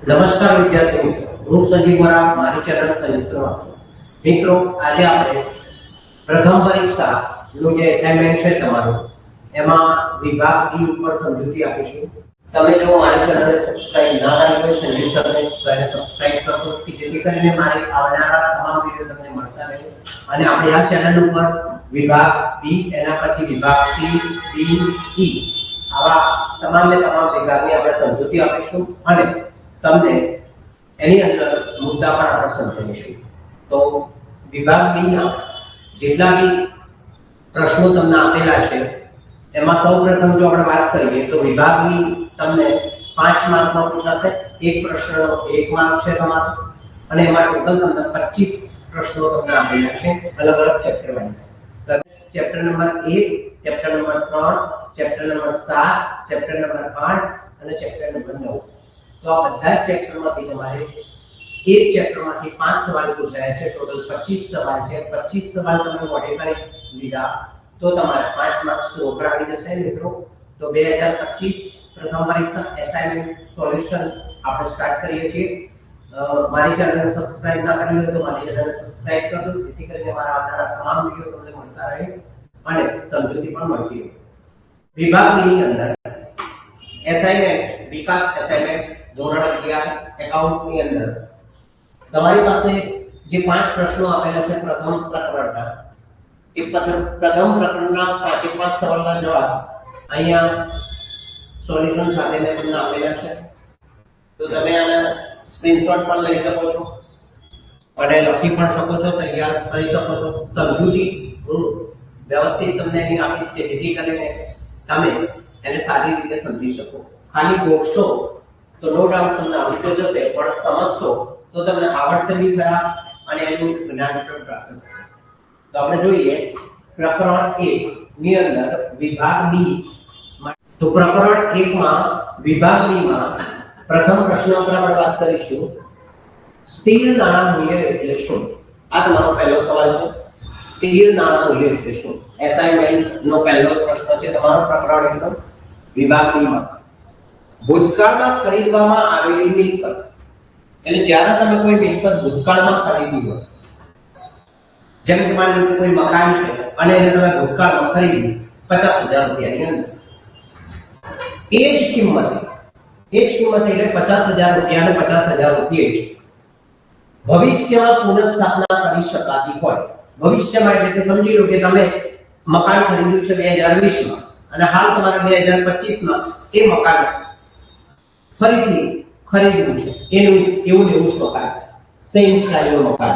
નમસ્કાર વિદ્યાર્થી મિત્રો, હું સંજીવ મરા મારી ચેનલ સંજીવ મિત્રો. આજે આપણે પ્રથમ પરીક્ષા નું જે અસાઇનમેન્ટ છે તમારું, એમાં વિભાગ ડી ઉપર સમજૂતી આપીશું. તમે જો મારી ચેનલને સબસ્ક્રાઇબ ના કરી હોય સંજીવ સરને તો એને સબસ્ક્રાઇબ કરો કે જેથી કરીને મારી આવનારા તમામ વિડિયો તમને મળતા રહે. અને આપણે આ ચેનલ ઉપર વિભાગ બી, એના પછી વિભાગ સી, ડી, ઈ આવા તમામે તમામ વિભાગની આપણે સમજૂતી આપીશું અને તમને એની અંદર મુદ્દા પણ આપણે સમજાવીશું. તો વિભાગ બી ના જેટલા બી પ્રશ્નો તમને આપેલા છે એમાં સૌપ્રથમ જો આપણે વાત કરીએ તો વિભાગ બી તમને 5 માર્કમાં પૂછાશે. એક પ્રશ્નનો 1 માર્ક છે તમારો અને એમાં ટોટલ તમને 25 પ્રશ્નો તમને આપેલા છે અલગ અલગ chapter wise. Chapter number 1, chapter number 3, chapter number 7, chapter number 8 અને ચેપ્ટર નંબર 9. તો આ બધા ચેપ્ટરમાંથી તમારે એક ચેપ્ટરમાંથી 5 સવાલ પૂછાયા છે. ટોટલ 25 સવાલ છે. 25 સવાલ તમે મોડિફાઈ લીધા તો તમારે 5 માર્ક્સ રોકડા આવી જશે મિત્રો. તો 2025 પ્રથમ પરીક્ષા એસાઇનમેન્ટ સોલ્યુશન આપણે સ્ટાર્ટ કરીએ છીએ. મારી ચેનલને સબસ્ક્રાઇબ ના કરી હોય તો મારી ચેનલને સબસ્ક્રાઇબ કરો જેથી કરીને મારા આવનારા તમામ વિડિયો તમને મળતા રહે અને સમજૂતી પણ મળતી રહે. વિભાગ બી ની અંદર એસાઇનમેન્ટ વિકાસ એસાઇનમેન્ટ ધોરણ 11 એકાઉન્ટ ની અંદર તમારી પાસે જે 5 પ્રશ્નો આપેલા છે પ્રથમ પ્રકરણના, એ પ્રથમ પ્રકરણના 5 સવાલના જવાબ અહીંયા સોલ્યુશન સાથે મેં તમને આપેલા છે. તો તમે આને સ્ક્રીનશોટ પણ લઈ શકો છો અને લખી પણ શકો છો, તૈયાર કરી શકો છો. સમજૂતી હું વ્યવસ્થિત તમને અહીં આપીશ કે જેથી કરીને તમે એને સારી રીતે સમજી શકો. ખાલી ગોખશો તો નો ડાઉટ તમને આવડી તો જશે, પણ સમજશો તો તમને આવડશે બી ખરા અને એનું જ્ઞાન પણ પ્રાપ્ત થશે. તો આપણે જોઈએ પ્રકરણ 1 ની અંદર વિભાગ બી. તો પ્રકરણ 1 માં વિભાગ બી માં પ્રથમ પ્રશ્ન પર આપણે વાત કરીશું. સ્થિર નાણાં મૂલ્ય એટલે શું? આ તમારો પહેલો સવાલ છે. સ્થિર નાણાં મૂલ્ય એટલે શું? એસાઇનમેન્ટ નો પહેલો પ્રશ્ન છે તમારો પ્રકરણ 1 વિભાગ બી માં. ભૂતકાળમાં ખરીદવામાં આવેલી મિલકત, એટલે જ્યારે તમે કોઈ મિલકત ભૂતકાળમાં ખરીદી હોય, જેમ કે માની લો કોઈ મકાન છે અને એને તમે ભૂતકાળમાં ખરીદી 50,000 રૂપિયાની અંદર, એ જ કિંમતે એટલે 50,000 રૂપિયા અને 50,000 રૂપિયા ભવિષ્યમાં પુનઃસ્થાપના કરી શકાતી હોય. ભવિષ્યમાં એટલે કે સમજી લો કે તમે મકાન ખરીદ્યું છે 2020 માં અને હાલ તમારે 2025 માં એ મકાન ફરીથી ખરીદવું છે. એવું જ મકાન, સેમ સ્ટાઇલનું મકાન.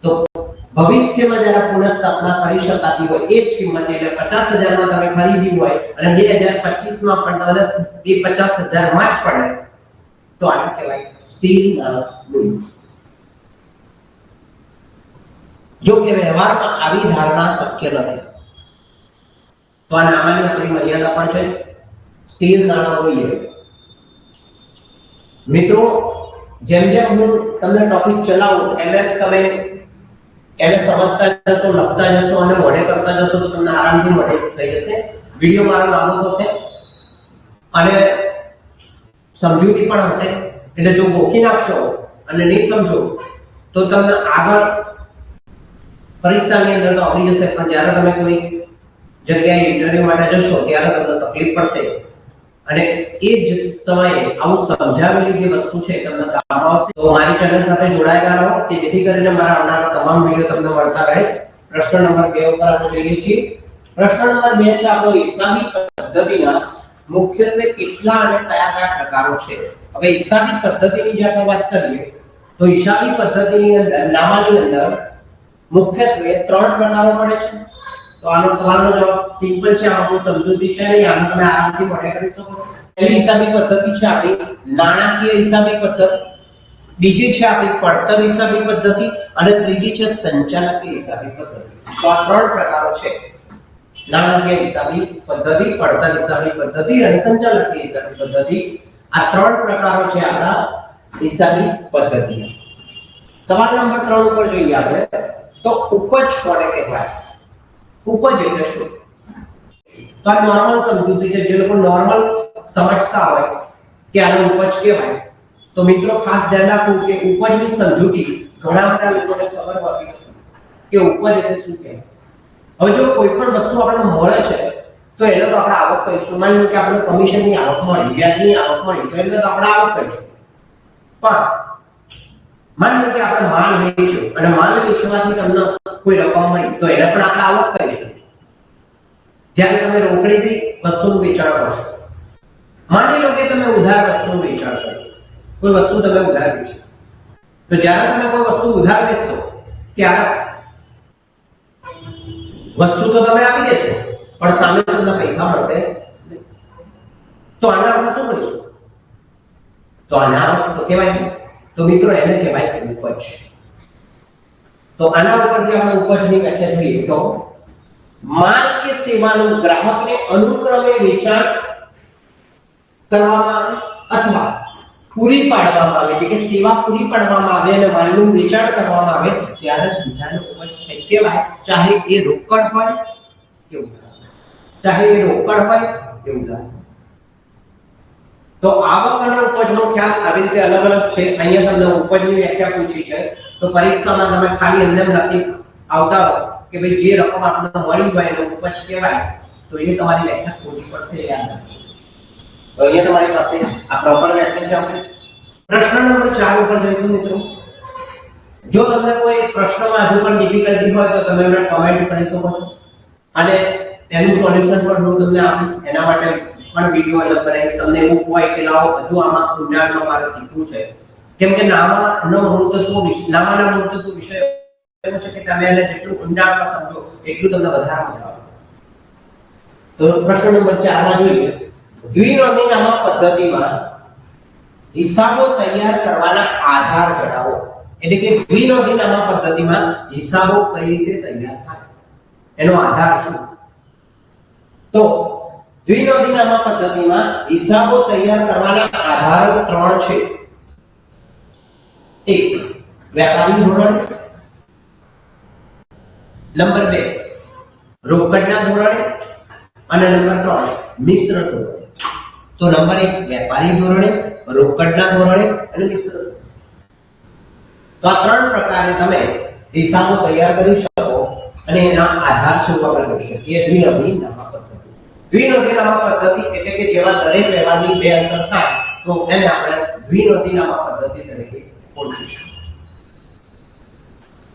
તો ભવિષ્યમાં જ્યારે પુનઃસ્થાપના કરી શકાતી હોય એ જ કિંમતે એટલે 50,000 માં તમે ખરીદ્યું હોય અને 2025 માં પણ તમને એ 50,000 માં જ પડે તો આને કહેવાય સ્થિર નાણાં મૂલ્ય. જો કે વ્યવહારમાં આવી ધારણા શક્ય નથી, તો આ નામાની આપણી મર્યાદા પણ છે. સ્થિર નાણાં મૂલ્ય મિત્રો, જેમ જેમ હું તમને ટોપિક ચલાવું એમ તમે એને સમજતા જશો, લખતા જશો અને મોડે કરતા જશો તો તમને આરામથી મોડે થઈ જશે. વિડિયો મારો લાંબો થશે અને સમજૂતી પણ હશે. એટલે જો ગોખી નાખશો અને નહીં સમજો તો તમને આગળ પરીક્ષાની અંદર તો આવડી જશે, પણ જ્યારે તમે કોઈ જગ્યાએ ઇન્ટરવ્યુ માટે જશો ત્યારે તમને તકલીફ પડશે. અને એ જ સમયે આવું સમજાવેલી જે વસ્તુ છે તમને કામ આવશે. તો મારી ચેનલ સાથે જોડાયેલા રહો કે જેથી કરીને મારા આવનારા તમામ વિડિયો તમને મળતા રહે. પ્રશ્ન નંબર 2 ઉપર આપણે જોઈએ છીએ. પ્રશ્ન નંબર 2 છે આપણો હિસાબી પદ્ધતિના મુખ્યત્વે કેટલા અને કયા પ્રકારો છે. હવે હિસાબી પદ્ધતિની જે આપણે વાત કરીએ તો હિસાબી પદ્ધતિની અંદર નામાની અંદર મુખ્યત્વે 3 પ્રકારો પડે છે. તો આનો સવાલનો જવાબ સિમ્પલ છે, આમાં કોઈ સમજૂતી છે નહીં, આને તમે આરામથી મોડે કરી શકો. પહેલી હિસાબી પદ્ધતિ છે આપણી નાણાકીય હિસાબી પદ્ધતિ, બીજી છે આપણી પડતર હિસાબી પદ્ધતિ અને ત્રીજી છે સંચાલકીય હિસાબી પદ્ધતિ. તો આ 3 પ્રકારો છે: નાણાકીય હિસાબી પદ્ધતિ, પડતર હિસાબી પદ્ધતિ અને સંચાલકીય હિસાબી પદ્ધતિ. આ 3 પ્રકારો છે આપણા હિસાબી પદ્ધતિના. સવાલ નંબર 3 ઉપર જોઈએ આપણે તો ઉપજ કોને કહેવાય? ઉપજ એટલે શું? તો આ નોર્મલ સમજૂતી છે. જે લોકો નોર્મલ સમજતા હોય કે આનો ઉપજ કહેવાય તો મિત્રો ખાસ ધ્યાન રાખવું કે ઉપજની સમજૂતી ઘણા બધા લોકોને ખબર હોતી નથી કે ઉપજ એટલે શું કહેવાય. હવે જો કોઈ પણ વસ્તુ આપણને મળે છે તો એને તો આપણે આવક કહીશું. માની લો કે આપણે કમિશનની આવક મળી, વ્યાજની આવક મળી, તો એને તો આપણે આવક કહીશું. પણ માની લો કે આપણે માલ વેચ્યો અને માલ વેચવાથી તમને કોઈ રકમ મળી, તો એને પણ આપણે આવક કહીશું. જ્યારે તમે રોકડીથી વસ્તુનું વેચાણ કરશો, માની લો કે તમે ઉધાર વસ્તુનું વેચાણ કરો, કોઈ વસ્તુ તમે ઉધાર વેચો, તો જ્યારે તમે કોઈ વસ્તુ ઉધાર વેચશો ત્યારે વસ્તુ તો તમે આપી દેશો પણ સામે તમને પૈસા મળશે નહીં. તો આના આપણે શું કરીશું? તો આના તો કહેવાય, તો મિત્રો એને કહેવાય ઉપજ. તો આના ઉપરથી આપણે ઉપજની વ્યાખ્યા જોઈએ તો માલ કે સેવાનું ગ્રાહકને અનુક્રમે વેચાણ કરવામાં આવે અથવા પૂરી પાડવામાં આવે, એટલે કે સેવા પૂરી પાડવામાં આવે અને માલનું વેચાણ કરવામાં આવે ત્યારે ધંધાનો ઉપજ કહેવાય. ચાહે એ રોકડ હોય કે ઉધાર, ચાહે એ રોકડ હોય કે ઉધાર. તો આવક અને ઉપજનો ખ્યાલ આવી રીતે અલગ અલગ છે. અહીંયા તમને ઉપજની વ્યાખ્યા પૂછી છે તો પરીક્ષામાં તમે ખાલી એમને લખી આવતા હો કે ભાઈ જે રકમ આપણને મળી હોય એનો ઉપજ કહેવાય, તો એ તમારી વ્યાખ્યા ખોટી પડશે, યાદ રાખજો. તો અહીંયા તમારી પાસે આ પ્રોપર વ્યાખ્યા છે. આપણે પ્રશ્ન નંબર 4 ઉપર જઈશું મિત્રો. જો તમને કોઈ પ્રશ્નમાં હજુ પણ ડિફિકલ્ટી હોય તો તમે મને કમેન્ટ કરી શકો છો અને એનું સોલ્યુશન પણ હું તમને આપીશ. એના માટે પણ વિડિયો અલગ બનાવીશ. તમને એવું હોય કે લાવો હજુ આમાં ઊંડાણમાં મારે શીખવું છે, કેમ કે નામાનો મૂળતત્વ વિષય એવું છે કે તમે એને જેટલું ઊંડાણમાં સમજો એટલું તમને વધારે મજા આવે. તો પ્રશ્ન નંબર 4 માં જોઈએ. દ્વિનોંધીનામા પદ્ધતિમાં હિસાબો તૈયાર કરવાના આધાર જણાવો. એટલે કે દ્વિનોંધીનામા પદ્ધતિમાં હિસાબો કઈ રીતે તૈયાર થાય, એનો આધાર શું? તો દ્વિનોંધીનામા પદ્ધતિમાં હિસાબો તૈયાર કરવાના આધારો 3 છે. 1 વ્યાપારી ધોરણે, નંબર 2 રોકડના ધોરણે અને નંબર 3 મિશ્ર ધોરણે. તો નંબર 1 વેપારી ધોરણે, રોકડના ધોરણે અને મિશ્ર ધોરણે. તો આ 3 પ્રકારે તમે હિસાબો તૈયાર કરી શકો અને એના આધાર શું આપણે કરી શકીએ દ્વિનોંધીનામા પદ્ધતિ. દ્વિનોંધીનામા પદ્ધતિ એટલે કે જેવા દરેક વ્યવહારની બે અસર થાય તો એને આપણે દ્વિનોંધીનામા પદ્ધતિ તરીકે ઓળખીશું.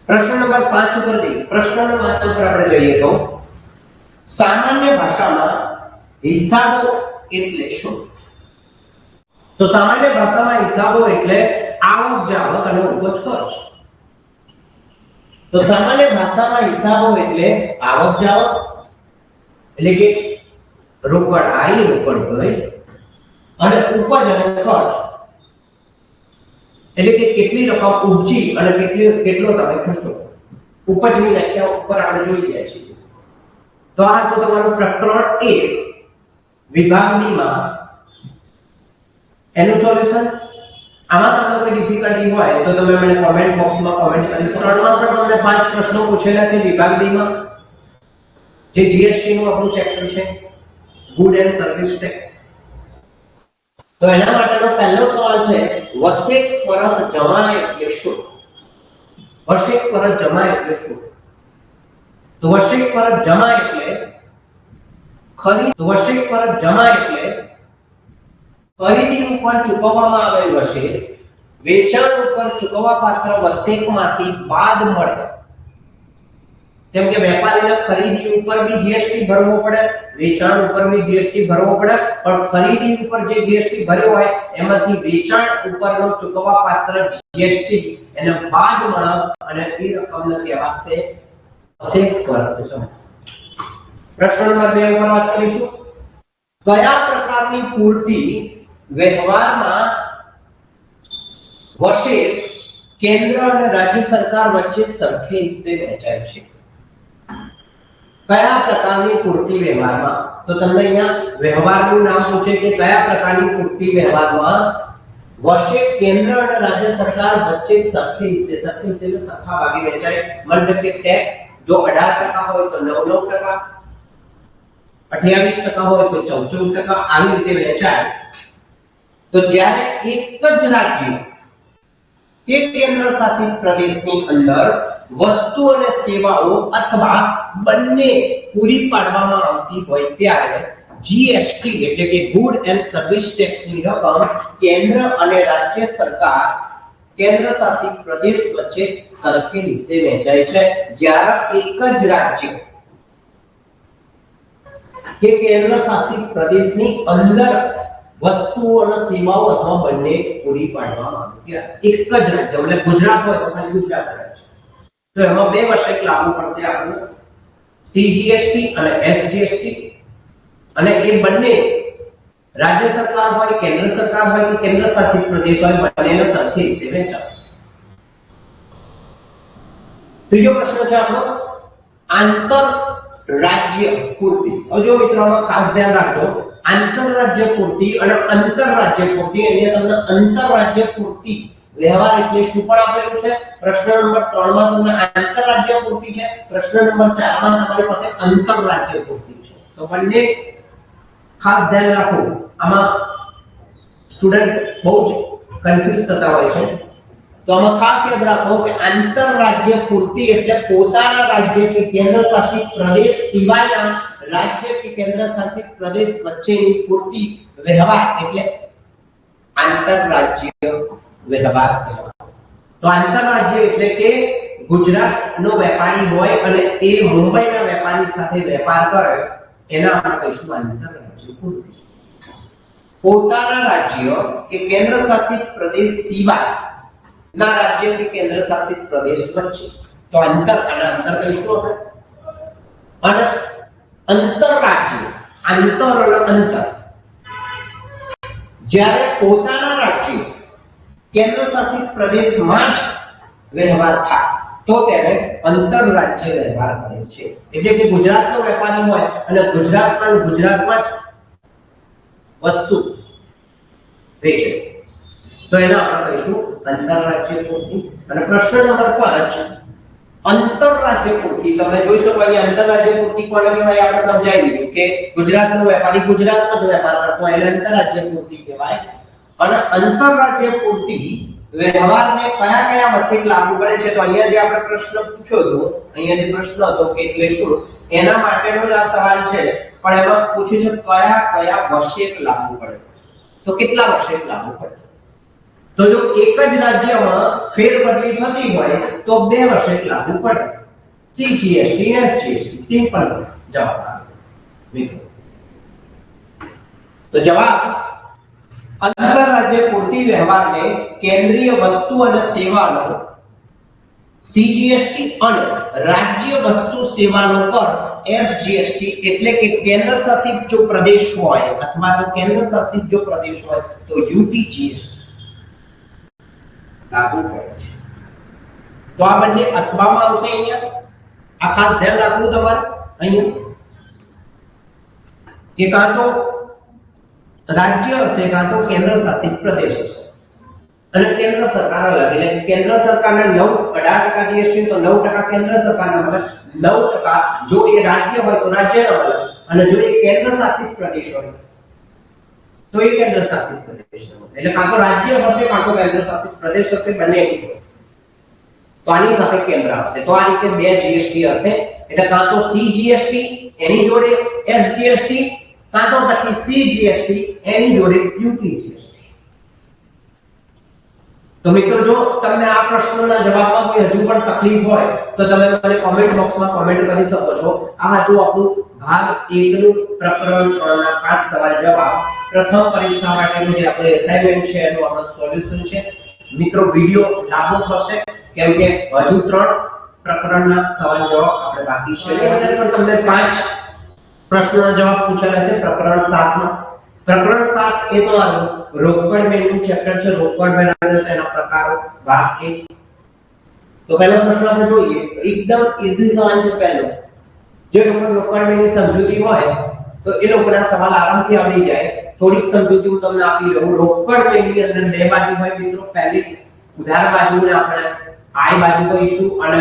પ્રશ્ન નંબર 5 ઉપર જઈએ. પ્રશ્ન નંબર 5 ઉપર આપણે જોઈએ તો સામાન્ય ભાષામાં હિસાબો એટલે શું? તો સામાન્ય ભાષામાં હિસાબો એટલે આવક જાવક અને ઉપજ ખર્ચ. તો સામાન્ય ભાષામાં હિસાબો એટલે આવક જાવક એટલે કે રોકડ આવી રોકડ ગઈ અને ઉપજ અને ખર્ચ એટલે કે કેટલી રકમ ઉપજી અને કેટલો તમે ખર્ચો. ઉપજની વ્યાખ્યા ઉપર આપણે જોઈ ગયા છીએ. તો આ તો તમારું પ્રકરણ 1 વિભાગ B માં એનું સોલ્યુશન. આમાં તમને કોઈ ડિફિકલ્ટી હોય તો તમે મને કમેન્ટ બોક્સમાં કમેન્ટ કરી શકો. ત્રણમાં પણ તમને 5 પ્રશ્નો પૂછેલા છે વિભાગ B માં, જે જીએસટી નું આપણું ચેપ્ટર છે, ગુડ એન્ડ સર્વિસ ટેક્સ. તો એના માટેનો પહેલો સવાલ છે વશેક પરત જમા એટલે શું? વશેક પરત જમા એટલે શું? તો વશેક પરત જમા એટલે ખરીદી ઉપર ચૂકવવામાં આવેલ વશેક વેચાણ ઉપર ચૂકવવા પાત્ર વશેકમાંથી બાદ મળે. જેમ કે વેપારીને ખરીદી ઉપર બી જીએસટી ભરવો પડે, વેચાણ ઉપર બી જીએસટી ભરવો પડે, પણ ખરીદી ઉપર જે જીએસટી ભર્યો હોય એમાંથી વેચાણ ઉપરનો ચૂકવવા પાત્ર જીએસટી એને બાદ મળે અને એ રકમને કહેવાશે વશેક પરત જમા. પ્રશ્ન નંબર 2 ઉપર વાત કરીશું. કયા પ્રકારની પૂર્તિ વ્યવહારમાં વશેક કેન્દ્ર અને રાજ્ય સરકાર વચ્ચે સરખે હિસ્સે વહેંચાય છે? કયા પ્રકારની પૂર્તિ વ્યવહારમાં? તો તમને અહીંયા વ્યવહારનું નામ પૂછે કે કયા પ્રકારની પૂર્તિ વ્યવહારમાં વશેક કેન્દ્ર અને રાજ્ય સરકાર વચ્ચે સરખે હિસ્સે એટલે સરખા ભાગે વહેંચાય. મતલબ કે ટેક્સ જો 18% હોય તો 9%, 28% હોય તો 14%, આવી રીતે વહેંચાય. તો જ્યારે એક જ રાજ્ય કે કેન્દ્ર શાસિત પ્રદેશની અંદર વસ્તુ અને સેવાઓ અથવા બંને પૂરી પાડવામાં આવતી હોય ત્યારે જીએસટી એટલે કે ગુડ એન્ડ સર્વિસ ટેક્સની રકમ કેન્દ્ર અને રાજ્ય સરકાર કેન્દ્ર શાસિત પ્રદેશ વચ્ચે સરખી રીતે વહેંચાય છે। જ્યારે એક જ રાજ્ય કે કેન્દ્ર શાસિત પ્રદેશની અંદર વસ્તુઓ અને સેવાઓ અથવા બંને પૂરી પાડવામાં આવે ત્યારે એક જ રાજ્ય એટલે ગુજરાત હોય તો ખાલી ગુજરાત રાજ્ય તો એમાં બે વર્ષે લાગુ પડશે આપણું સીજીએસટી અને એસજીએસટી અને એ બંને રાજ્ય સરકાર હોય કેન્દ્ર સરકાર હોય કે કેન્દ્ર શાસિત પ્રદેશ હોય બંનેને સરખી રીતે વહેંચાશે। ત્રીજો પ્રશ્ન છે આપણો આંતર રાજ્ય પૂર્તિ। હવે જો મિત્રો આમાં ખાસ ધ્યાન રાખજો આંતરરાજ્ય પૂર્તિ અને અંતરરાજ્ય પૂર્તિ। અહીંયા તમને અંતરરાજ્ય પૂર્તિ વ્યવહાર એટલે શું પણ આપેલું છે। પ્રશ્ન નંબર 3 માં તમને આંતરરાજ્ય પૂર્તિ છે, પ્રશ્ન નંબર 4 માં તમારી પાસે અંતરરાજ્ય પૂર્તિ છે। તો બંને ખાસ ધ્યાન રાખો। આમાં સ્ટુડન્ટ બહુ જ કન્ફ્યુઝ થતા હોય છે તો આમાં ખાસ યાદ રાખો કે આંતરરાજ્ય પૂર્તિ એટલે પોતાના રાજ્ય કે કેન્દ્ર શાસિત પ્રદેશ સિવાયના રાજ્ય કે કેન્દ્ર શાસિત પ્રદેશ વચ્ચેની પૂર્તિ વ્યવહાર એટલે આંતરરાજ્ય વ્યવહાર કહેવાય। તો આંતરરાજ્ય એટલે કે ગુજરાતનો વેપારી હોય અને એ મુંબઈના વેપારી સાથે વેપાર કરે એના આપણે કહીશું આંતરરાજ્ય પૂર્તિ। પોતાના રાજ્ય કે કેન્દ્ર શાસિત પ્રદેશ સિવાય ના રાજ્ય કે કેન્દ્ર શાસિત પ્રદેશ વચ્ચે તો અંતર અને અંતર કહીશું આપણે અને અંતરરાજ્ય આંતર અને અંતર જ્યારે પોતાના રાજ્ય કેન્દ્ર શાસિત પ્રદેશમાં જ વ્યવહાર થાય તો તેને અંતરરાજ્ય વ્યવહાર કહે છે। એટલે કે ગુજરાતનો વેપારી હોય અને ગુજરાતમાં જ વસ્તુ વેચે તો એને આપણે કહીશું અંતરરાજ્ય પૂર્તિ। અને પ્રશ્ન નંબર 5 અંતરરાજ્ય પૂર્તિ તમે જોઈ શકો અહીંયા અંતરરાજ્ય પૂર્તિ કોને કહેવાય આપણે સમજાવી દીધું કે ગુજરાતનો વેપારી ગુજરાતમાં જ વેપાર કરતો હોય એને અંતરરાજ્ય પૂર્તિ કહેવાય। અને અંતરરાજ્ય પૂર્તિ વ્યવહારને કયા કયા વશેક લાગુ પડે છે તો અહીંયા જે આપણે પ્રશ્ન પૂછ્યો હતો અહીંયા જે પ્રશ્ન હતો કે એટલે શું એના માટેનો જ આ સવાલ છે પણ એમાં પૂછ્યું છે કયા કયા વશેક લાગુ પડે તો કેટલા વશેક લાગુ પડે તો જો એક જ રાજ્યમાં ફેરબદલી થતી હોય તો બે વશેક લાગુ પડે સીજીએસટી એસજીએસટી સિમ્પલ જવાબ આવે મિત્રો। તો જવાબ અંતરરાજ્ય પૂર્તિ વ્યવહારને કેન્દ્રીય વસ્તુ અને સેવાનો સીજીએસટી અને રાજ્ય વસ્તુ સેવાનો કર એસજીએસટી એટલે કે કેન્દ્ર શાસિત જો પ્રદેશ હોય અથવા તો કેન્દ્ર શાસિત જો પ્રદેશ હોય તો યુટીજીએસટી લાગુ પડે છે। તો આ બંને અથવામાં આવશે અહીંયા આ ખાસ ધ્યાન રાખવું તમારે અહીંયા કે કાં તો રાજ્ય હશે કાં તો કેન્દ્ર શાસિત પ્રદેશ હશે અને કેન્દ્ર સરકાર અલગ એટલે કેન્દ્ર સરકારને 18% જીએસટી તો 9% કેન્દ્ર સરકારને મળે 9% જો એ રાજ્ય હોય તો રાજ્યનો મળે અને જો એ કેન્દ્ર શાસિત પ્રદેશ હોય તો એ કેન્દ્ર શાસિત પ્રદેશ એટલે કાં તો રાજ્ય હશે કાં તો કેન્દ્ર શાસિત પ્રદેશ હશે બંને તો આની સાથે કેન્દ્ર આવશે તો આ રીતે બે જીએસટી હશે એટલે કાં તો સીજીએસટી એની જોડે એસજીએસટી કાં તો પછી સીજીએસટી એની જોડે યુટીજીએસટી। તો મિત્રો જો તમને આ પ્રશ્નોના જવાબમાં કોઈ હજુ પણ તકલીફ હોય તો તમે મને કોમેન્ટ બોક્સમાં કોમેન્ટ કરી શકો છો। આ હતું આપણું ભાગ 1 નું પ્રકરણ 3 ના 5 સવાલ જવાબ પ્રથમ પરીક્ષા માટેનું જે આપણે અસાઇનમેન્ટ છે એનું આપણું સોલ્યુશન છે। મિત્રો વિડિયો લાંબો થશે કેમ કે હજુ 3 પ્રકરણના સવાલ જવાબ આપણે બાકી છે એટલે પણ તમને 5 પ્રશ્નોના જવાબ પૂછાયા છે પ્રકરણ 7 માં। પ્રકરણ 7 એ તમારું રોકડ મેનું ચેપ્ટર છે રોકડ મેન અને તેના પ્રકારો ભાગ 1। તો પહેલો પ્રશ્ન આપણે જોઈએ એકદમ ઈઝી સવાલ છે પહેલો જે રોકડ મેની સમજૂતી હોય તો એ લોકોના સવાલ આરામથી આવડી જાય। થોડીક સમજૂતી હું તમને આપી દઉં। રોકડ મેની અંદર બે બાજુ હોય મિત્રો પહેલી ઉધાર બાજુને આપણે આય બાજુ કહીશું અને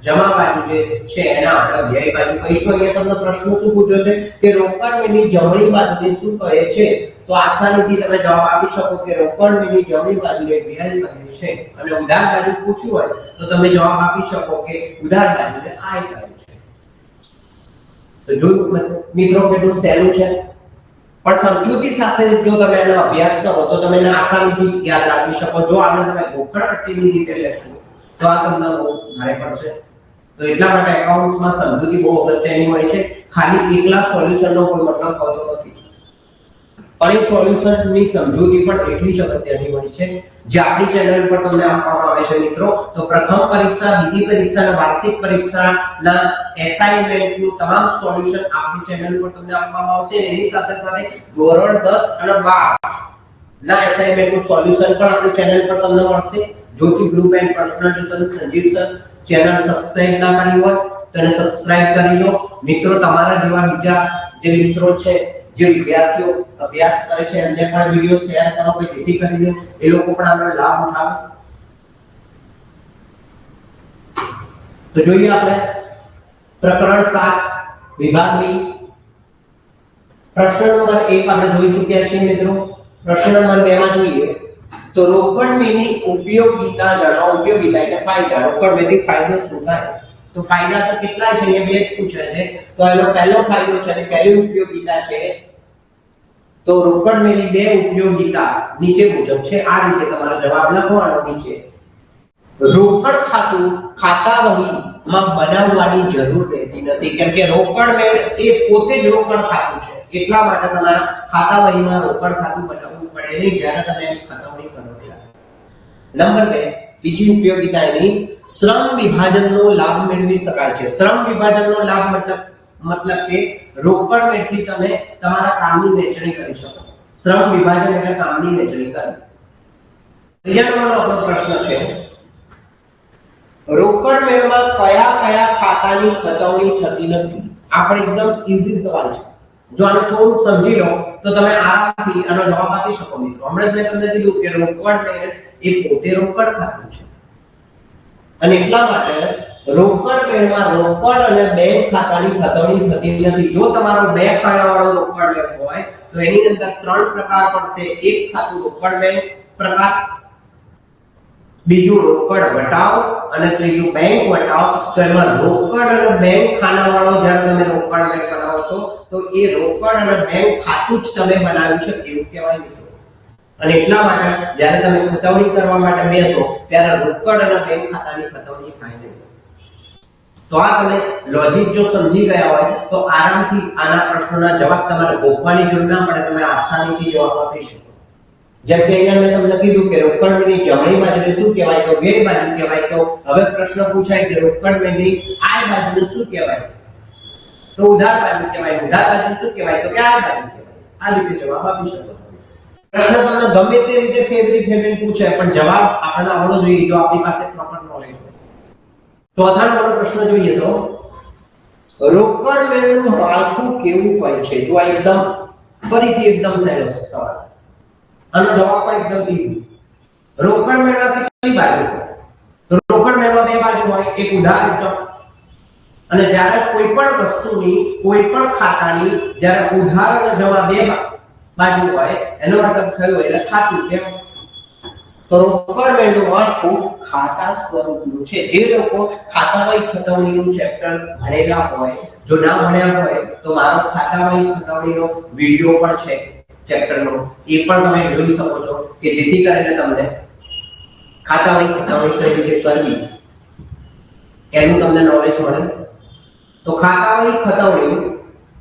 જમા બાજુ જે છે એના આપણે વ્યય બાજુ કહીશું। અહીંયા તમને પ્રશ્ન શું પૂછ્યો છે કે રોકડ મેની જમણી બાજુને શું કહે છે તો આસાનીથી તમે જવાબ આપી શકો કે રોકડ મેળની જમણી બાજુએ વ્યાજ બાજુ છે અને ઉધાર બાજુ પૂછ્યું હોય તો તમે જવાબ આપી શકો કે ઉધાર બાજુને આય બાજુ છે. તો જોયું મિત્રો કેટલું સહેલું છે. પણ સમજૂતી સાથે જો તમે એનો અભ્યાસ કરો તો તમે એને આસાનીથી યાદ રાખી શકો. જો આને તમે ગોખણપટ્ટીની રીતે લેશો તો આ તમને બહુ ભારે પડશે. તો એટલા માટે એકાઉન્ટ્સમાં સમજૂતી બહુ અગત્યની હોય છે. ખાલી એકલા સોલ્યુશનનો કોઈ મતલબ હોતો નથી, પણ એ સોલ્યુશનની સમજૂતી પણ એટલી જ અગત્યની હોય છે. જે આપણી ચેનલ પર તમને આપવામાં આવે છે મિત્રો. તો પ્રથમ પરીક્ષા, બીજી પરીક્ષા અને વાર્ષિક પરીક્ષાના એસાઇનમેન્ટનું તમામ સોલ્યુશન આપણી ચેનલ પર તમને આપવામાં આવશે. એની સાથે સાથે ધોરણ 10 અને 12 ના એસાઇનમેન્ટનું સોલ્યુશન પણ આપણી ચેનલ પર તમને મળશે. Jyoti group and personal tuition Sanjeev sir channel subscribe ના કરી હોય તો એને સબસ્ક્રાઇબ કરી લો. મિત્રો તમારા જેવા બીજા જે મિત્રો છે, જે વિદ્યાર્થીઓ અભ્યાસ કરે છે, એમને પણ વિડિયો શેર કરો કે જેથી કરીને એ લોકો પણ આનો લાભ ઉઠાવે. તો જોઈએ આપણે પ્રકરણ 7 વિભાગ બી પ્રશ્ન નંબર 1 આપણે જોઈ ચૂક્યા છીએ મિત્રો. પ્રશ્ન નંબર 2 માં જોઈએ તો રોકડ મેળની ઉપયોગિતા જણાવો. ઉપયોગિતા એટલે ફાયદા. રોકડ મેળથી ફાયદો શું થાય? તો ફાયદા તો કેટલા છે એ બે જ પૂછે છે. તો એનો પહેલો ફાયદો છે અને પહેલી ઉપયોગિતા છે તો રોકડ મેળની બે ઉપયોગિતા નીચે મુજબ છે. આ રીતે તમારો જવાબ લખવાનો નીચે. રોકડ ખાતું ખાતા વહીમાં બનાવવાની જરૂર રહેતી નથી, કેમ કે રોકડ મેળ એ પોતે જ રોકડ ખાતું છે. એટલા માટે તમારે ખાતા વહીમાં રોકડ ખાતું બનાવવું પડે નહીં જ્યારે તમે એની ખતવણી કરો ત્યારે. નંબર 2 બીજી ઉપયોગિતા એની શ્રમ વિભાજનનો લાભ મેળવી શકાય છે. શ્રમ વિભાજનનો લાભ મતલબ કે રોકડ મેળથી તમે તમારા કામની વહેંચણી કરી શકો. શ્રમ વિભાજન એટલે કામની વહેંચણી કરવી. ત્રીજા નંબરનો આપણો પ્રશ્ન છે રોકડ મેળમાં કયા કયા ખાતાની ખતવણી થતી નથી? આપણે એકદમ ઈઝી સવાલ છે. જો આને થોડું સમજી લો તો તમે આરામથી આનો જવાબ આપી શકો મિત્રો. હમણાં જ મેં તમને કીધું કે રોકડ મેળ એ પોતે રોકડ ખાતું છે અને એટલા માટે રોકડ મેળમાં રોકડ અને બેંક ખાતાની ખતવણી થતી નથી. જો તમારો બે ખાતાવાળો રોકડ મેળ હોય તો એની અંદર 3 પ્રકાર પડશે. એક ખાતું રોકડ બેંક પ્રકાર, બીજું રોકડ વટાવ અને ત્રીજું બેંક વટાવ. તો એમાં રોકડ અને બેંક ખાનાવાળો જ્યારે તમે રોકડ બેંક બનાવો છો તો એ રોકડ અને બેંક ખાતું જ તમે બનાવ્યું છે એવું કહેવાય મિત્રો. અને એટલા માટે જ્યારે તમે ખતવણી કરવા માટે બેસો ત્યારે રોકડ અને બેંક ખાતાની ખતવણી થાય નહીં. તો આ તમે લોજિક જો સમજી ગયા હોય તો આરામથી આના પ્રશ્નોના જવાબ તમારે ગોખવાની જરૂર ના પડે. તમે આસાનીથી જવાબ આપી શકો. જેમ કે અહીંયા મેં તમને કીધું કે રોકડ મેળની જમણી બાજુને શું કહેવાય? તો વ્યય બાજુ કહેવાય. તો હવે પ્રશ્ન પૂછાય કે રોકડ મેળની આય બાજુને શું કહેવાય? તો ઉધાર બાજુ કહેવાય. ઉધાર બાજુ શું કહેવાય? તો કે આય બાજુ કહેવાય. આ રીતે જવાબ આપી શકો. પ્રશ્ન તમને ગમે તે રીતે ફેવરિટ પૂછે પણ જવાબ આપણને આવડવો જોઈએ જો આપણી પાસે પ્રોપર નોલેજ હોય. ચોથા નંબરનો પ્રશ્ન જોઈએ તો રોકડ મેળનું માળખું કેવું હોય છે? તો આ એકદમ ફરીથી એકદમ સહેલો સવાલ. આનો જવાબ પણ એકદમ ઈઝી. રોકડ મેળમાં કેટલી બાજુ હોય? તો રોકડ મેળમાં બે બાજુ હોય, એક ઉધાર રકમ. અને જ્યારે કોઈ પણ વસ્તુની કોઈ પણ ખાતાની જ્યારે ઉધાર અને જમા બે બાજુ હોય એનો મતલબ થયો એટલે ખાતું કેમ? તો રોકડ મેળનું માળખું ખાતા સ્વરૂપનું છે. જે લોકો ખાતાવાહી ખતવણીનું ચેપ્ટર ભણેલા હોય, જો ના ભણ્યા હોય તો મારો ખાતાવાહી ખતવણીનો વિડિયો પણ છે ચેપ્ટરનો, એ પણ તમે જોઈ શકો છો કે જેથી કરીને તમને ખાતાવાહી ખતવણી કઈ રીતે કરવી એનું તમને નોલેજ મળે. તો ખાતાવાહી ખતવણી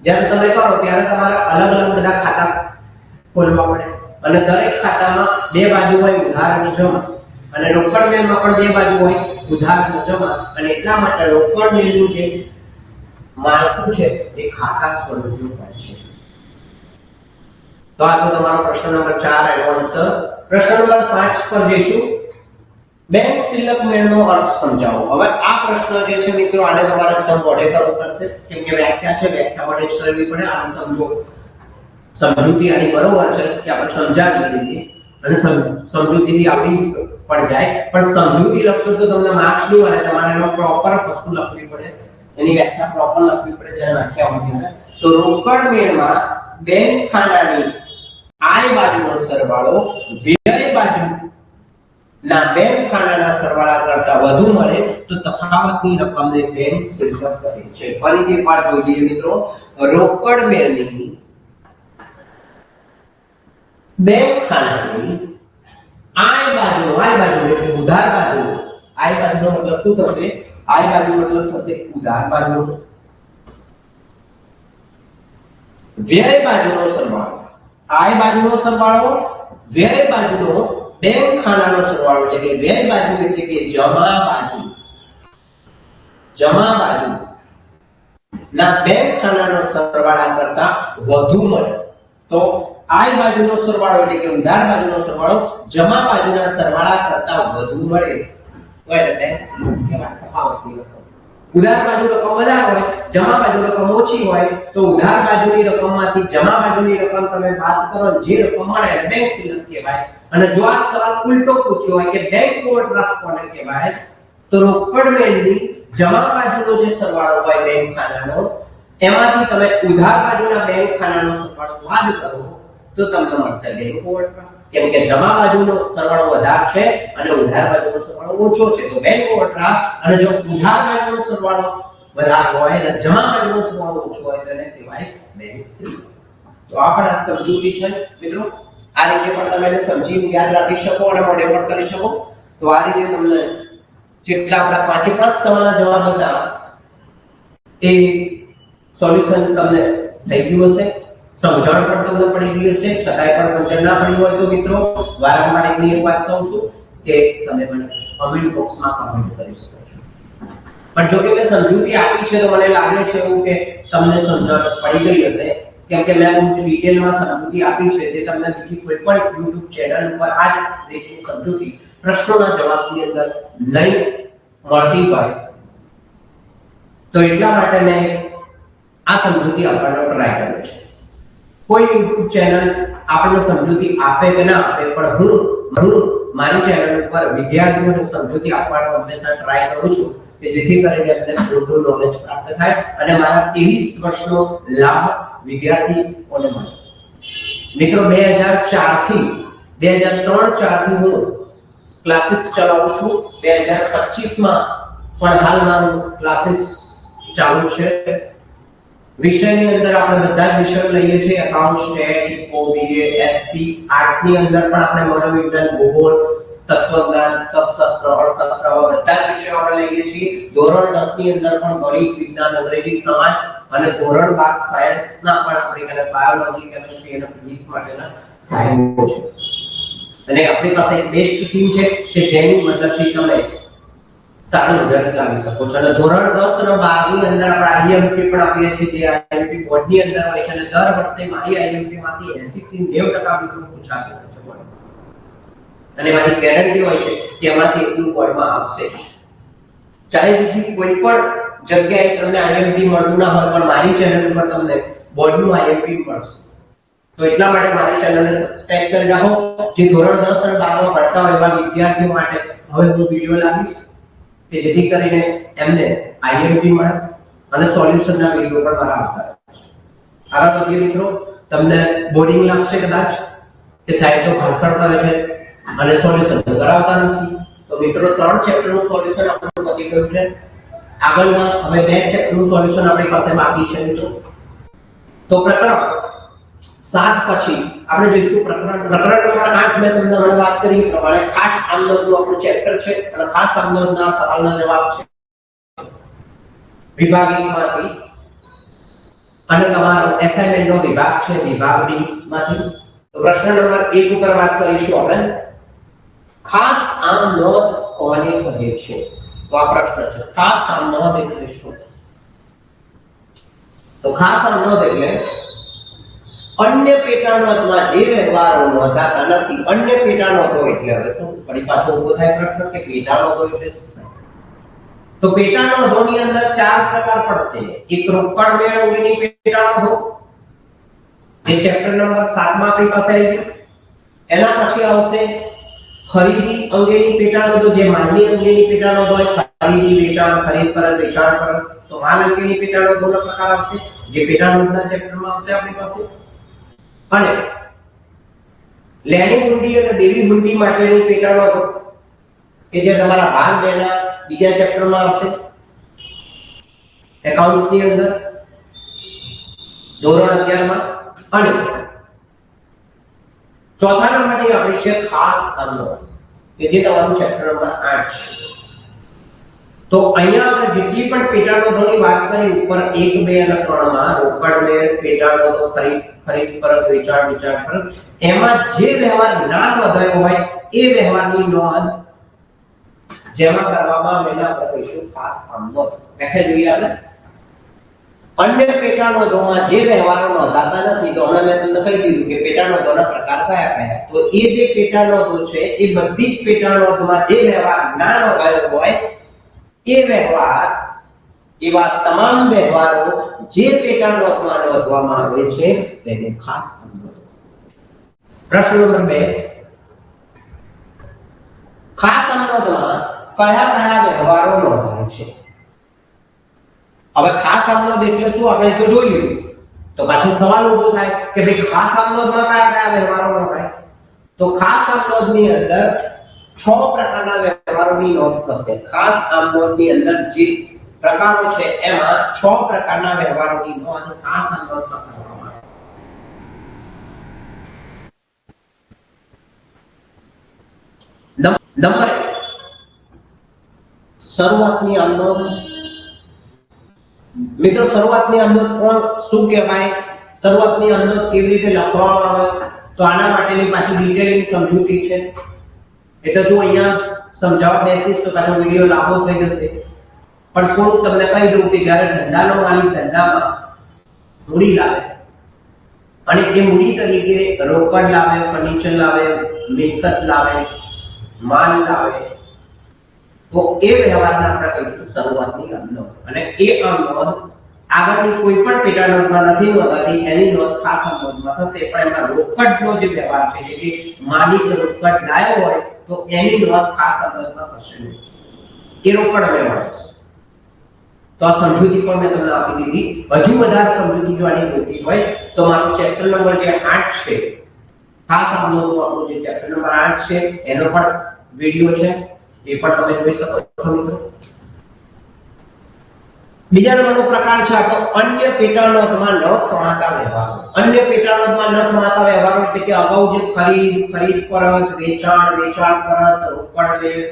જ્યારે તમે કરો ત્યારે તમારે અલગ અલગ બધા ખાતા ખોલવા પડે અને દરેક ખાતામાં બે બાજુ હોય, ઉધાર અને જમા. અને રોકડ મેળમાં પણ બે બાજુ હોય, ઉધાર અને જમા. અને એટલા માટે રોકડ મેળનું જે માળખું છે એ ખાતા સ્વરૂપનું હોય છે. તો આ તો તમારો પ્રશ્ન નંબર 4 એનો આન્સર. પ્રશ્ન નંબર 5 પર જઈશું. બેંક સિલક મેળનો અર્થ સમજાવો. હવે આ પ્રશ્ન જે છે મિત્રો આને તમારે એકદમ મોઢે કરવું પડશે કેમ કે વ્યાખ્યા છે, વ્યાખ્યા વડે જ કરવી પડે. આને સમજો. સમજૂતી આની બરોબર છે કે આપણે સમજાવી દીધી અને સમજૂતીથી આવડી પણ જાય, પણ સમજૂતી લખશો તો તમને માર્ક્સ નહીં મળે. તમારે એનો પ્રોપર વસ્તુ લખવી પડે, એની વ્યાખ્યા પ્રોપર લખવી પડે જ્યારે વ્યાખ્યા હોય ત્યારે. તો રોકડ મેળમાં બેંક ખાનાની આય બાજુનો સરવાળો વ્યય બાજુના બેંક ખાનાના સરવાળા કરતા વધુ મળે તો તફાવતની રકમને બેંક સિદ્ધ કરે છે. ફરીથી એકવાર જોઈ લઈએ મિત્રો, રોકડ મેળની બેંક ખાનાની આય બાજુ એટલે ઉધાર બાજુ, આય બાજુનો મતલબ શું થશે? આય બાજુ મતલબ થશે ઉધાર બાજુ. વ્યય બાજુનો સરવાળો, આય બાજુનો સરવાળો વ્યય બાજુનો બેંક ખાનાનો સરવાળો એટલે કે વ્યય બાજુ એટલે કે જમા બાજુ ના બેંક ખાનાનો સરવાળા કરતા વધુ મળે તો આય બાજુનો સરવાળો એટલે કે ઉધાર બાજુનો સરવાળો જમા બાજુના સરવાળા કરતા વધુ મળે તો એને બેંક કહેવાય. તફાવતની રકમ. ઉધાર બાજુ રકમ વધારે હોય, જમા બાજુ રકમ ઓછી હોય તો ઉધાર બાજુની રકમમાંથી જમા બાજુની રકમ તમે બાદ કરો જે રકમ મળે એને બેંક સિલક કહેવાય. અને જો આ સવાલ ઉલટો પૂછ્યો હોય કે બેંક ઓવરડ્રાફ્ટ કોને કહેવાય તો રોકડ મેળની જમા બાજુનો જે સરવાળો હોય બેંક ખાનાનો એમાંથી તમે ઉધાર બાજુના બેંક ખાનાનો સરવાળો બાદ કરો તો તમને મળશે બેંક ઓવરડ્રાફ્ટ. કેમ કે જમા બાજુનો સરવાળો વધારે છે અને ઉધાર બાજુનો સરવાળો ઓછો છે તો બેંક ઓવરડ્રાફ્ટ. અને જો ઉધાર બાજુનો સરવાળો વધારે હોય અને જમા બાજુનો સરવાળો ઓછો હોય તો એને કહેવાય બેંક સિલક. તો આ પણ આ સમજૂતી છે મિત્રો. આ રીતે પણ તમે એને સમજીને યાદ રાખી શકો અને મોડે પણ કરી શકો. તો આ રીતે તમને જેટલા આપણા 5 સવાલના જવાબ હતા એ સોલ્યુશન તમને થઈ ગયું હશે. સમજણ પણ તમને પડી ગઈ હશે. છતાંય પણ સમજણ ના પડી હોય તો મિત્રો વારંવાર એકની એક વાત કહું છું કે તમે મને કમેન્ટ બોક્સમાં કમેન્ટ કરી શકો છો. પણ જો કે મેં સમજૂતી આપી છે તો મને લાગે છે એવું કે તમને સમજણ પડી ગઈ હશે. કેમ કે મેં બહુ ડિટેલમાં સમજૂતી આપી છે તે તમને બીજી કોઈ પણ YouTube ચેનલ ઉપર આ જ રીતની સમજૂતી પ્રશ્નોના જવાબની અંદર નહીં મળતી હોય તો એટલા માટે મેં આ સમજૂતી આપવાનો ટ્રાય કર્યો છે. કોઈ YouTube ચેનલ આપણને સમજૂતી આપે કે ના આપે પણ હું મારી ચેનલ ઉપર વિદ્યાર્થીઓને સમજૂતી આપવાનો હંમેશા ટ્રાય કરું છું કે જેથી કરીને એમને પૂરતું નોલેજ પ્રાપ્ત થાય અને મારા 23 વર્ષનો લાભ વિદ્યાર્થીઓને મળે. મિત્રો 2003-4 થી હું ક્લાસીસ ચલાવું છું. 2025 માં પણ હાલ મારું ક્લાસીસ ચાલુ છે. વિષયની અંદર આપણે બધા જ વિષયો લઈએ છીએ. Account, state, eco, BA, SP, arts ની અંદર પણ આપણે મનોવિજ્ઞાન, ભૂગોળ, તત્વજ્ઞાન, તત્વશાસ્ત્ર, અર્થશાસ્ત્ર બધા જ વિષયો આપણે લઈએ છીએ. ધોરણ 10 ની અંદર પણ ગણિત, વિજ્ઞાન, અંગ્રેજી, સમાજ અને ધોરણ 12 સાયન્સ ના પણ આપણે બાયોલોજી, કેમિસ્ટ્રી અને ફિઝિક્સ માટેના સાયન્સો છે. અને આપણી પાસે એક બેસ્ટ ટીમ છે કે જેની મદદથી તમે સારું રિઝલ્ટ લાવી શકો છો. અને ધોરણ 10 અને 12 ની અંદર આપણે આઈએમપી પણ આપીએ છીએ જે આઈએમપી બોર્ડની અંદર હોય છે અને દર વર્ષે મારી આઈએમપી માંથી 80 થી 90% વિષયો પૂછાતા હોય છે બોર્ડ. અને મારી ગેરંટી હોય છે કે એમાંથી એટલું બોર્ડમાં આવશે જ. ચાહે બીજી કોઈ પણ જગ્યાએ તમને આઈએમપી મળતું ના હોય પણ મારી ચેનલ ઉપર તમને બોર્ડનું આઈએમપી મળશે. તો એટલા માટે મારી ચેનલને સબસ્ક્રાઇબ કરી રાખો. જે ધોરણ 10 અને 12 માં ભણતા હોય એવા વિદ્યાર્થીઓ માટે હવે હું વિડિયો લાવીશ કે જેથી કરીને એમને આઈએમપી મળે અને સોલ્યુશનના વિડિયો પણ મારા આવતા રહે. આવા બધી મિત્રો તમને બોરિંગ લાગશે કદાચ કે સાહેબ તો ભાષણ કરે છે અને સોલ્યુશન કરાવતા નથી. તો મિત્રો 3 ચેપ્ટરનું સોલ્યુશન આપણું પતી ગયું છે. આગળના હવે 2 ચેપ્ટરનું સોલ્યુશન આપણી પાસે બાકી છે મિત્રો. તો પ્રકરણ 7 પછી આપણે જોઈશું પ્રકરણ નંબર 8. મેં તમને હમણાં વાત કરી પ્રમાણે ખાસ આમનોંધનું આપણું ચેપ્ટર છે અને ખાસ આમનોંધના સવાલના જવાબ છે વિભાગ 1 માંથી અને તમારો એસાઇનમેન્ટ નો વિભાગ છે વિભાગ 2 માંથી. તો પ્રશ્ન નંબર 1 ઉપર વાત કરીશું આપણે. ખાસ આમનોંધ કોને કહે છે? તો આ પ્રશ્ન છે. ખાસ આમનોંધ એટલે શું? તો ખાસ આમનોંધ એટલે અન્ય પેટાનોંધમાં જે વ્યવહારો નોંધાતા નથી. અન્ય પેટાનોંધો એટલે હવે શું ફરી પાછો ઉભો થાય પ્રશ્ન કે પેટાનોંધો એટલે શું? તો પેટાનોંધોની અંદર 4 પ્રકાર પડશે. એક રોકડ મેળ અંગેની પેટાનોંધો જે ચેપ્ટર નંબર 7 માં આપણી પાસે આવી ગયું. એના પછી આવશે ખરીદી અંગેની પેટાનોંધો જે માલની અંગેની પેટાનોંધો હોય. ખરીદી, વેચાણ, ખરીદ પરત, વેચાણ પરત. તો માલ અંગેની પેટાનોંધોનો પ્રકાર આવશે જે પેટાનોંધના ચેપ્ટરમાં આવશે આપણી પાસે. અને લેણી હુંડી અને દેવી હુંડી માટેની પેટા નોંધો કે જે તમારા ભાગ 2 ના બીજા ચેપ્ટરમાં આવશે એકાઉન્ટ્સ ની અંદર ધોરણ 11 માં. અને ચોથા નંબરની આપણી છે ખાસ આમનોંધ કે જે તમારું ચેપ્ટર નંબર 8 છે. તો અહીંયા આપણે જેટલી પણ પેટા નોંધોની વાત કરી ઉપર 1, 2 અને 3 માં રોકડ મેળ, પેટા નોંધો, ખરીદ પરત, વેચાણ પરત, એમાં જે વ્યવહાર ના નોંધાયો હોય એ વ્યવહારની નોંધ જેમાં કરવામાં આવે એના આપણે કહીશું ખાસ આમનોંધ. વ્યાખ્યા જોઈએ આપણે. અન્ય પેટા નોંધોમાં જે વ્યવહારો નોંધાતા નથી તો હમણાં મેં તમને કહી દીધું કે પેટા નોંધોના પ્રકાર કયા કયા. તો એ જે પેટા નોંધો છે એ બધી જ પેટા નોંધોમાં જે વ્યવહાર ના નોંધાયો હોય એ વ્યવહાર, એવા તમામ વ્યવહારો જે પેટા નોંધમાં નોંધવામાં આવે છે તેને ખાસ આમનોંધ. પ્રશ્ન નંબર 2, ખાસ આમનોંધમાં કયા કયા વ્યવહારો નોંધાય છે? હવે ખાસ આમનોંધ એટલે શું આપણે તો જોયું, તો પાછો સવાલ ઊભો થાય કે ભાઈ ખાસ આમનોંધમાં કયા કયા વ્યવહારો નોંધાય? તો ખાસ આમનોંધની અંદર 6 પ્રકારના વ્યવહારોની નોંધ થશે. ખાસ આમનોંધની અંદર જે પ્રકારો છે એમાં 6 પ્રકારના વ્યવહારોની નોંધ ખાસ આમનોંધમાં કરવામાં આવે. નંબર 1, શરૂઆતની આમનોંધ. મિત્રો શરૂઆતની આમનોંધ કોણ શું કહેવાય, શરૂઆતની આમનોંધ કેવી રીતે લખવામાં આવે, તો આના માટેની પાછી ડિટેલિંગ સમજૂતી છે. એટલે જો અહીંયા સમજાવવા બેસીશ તો પાછો વિડિયો લાંબો થઈ જશે. પણ થોડું તમને કહી દઉં કે જ્યારે ધંધાનો માલિક ધંધામાં મૂડી લાવે અને એ મૂડી તરીકે રોકડ લાવે, ફર્નિચર લાવે, મિલકત લાવે, માલ લાવે, તો એ વ્યવહારને આપણે કહીશું શરૂઆતની આમનોંધ. અને એ આમનોંધ આગળની કોઈ પણ પેટા નોંધમાં નથી નોંધાતી, એની નોંધ ખાસ આમનોંધમાં થશે. પણ એમાં રોકડનો જે વ્યવહાર છે એટલે કે માલિક રોકડ લાવ્યો હોય તો એની નોંધ ખાસ આમનોંધમાં થશે નહીં, એ રોકડ વ્યવહાર થશે. તો આ સમજૂતી પણ મેં તમને આપી દીધી. હજુ વધારે સમજૂતી જો આની જોઈતી હોય તો મારો ચેપ્ટર નંબર જે 8 છે, ખાસ આમનોંધનો આપણો જે ચેપ્ટર નંબર 8 છે એનો પણ વિડિયો છે, એ પણ તમે જોઈ શકો છો મિત્રો. બીજા નંબરનો પ્રકાર છે આપણો અન્ય પેટા નોંધમાં ન સમાતા વ્યવહારો. અન્ય પેટા નોંધમાં ન સમાતા વ્યવહારો એટલે કે અગાઉ જે ખરીદ પરત, વેચાણ પરત, રોકડ વેચ,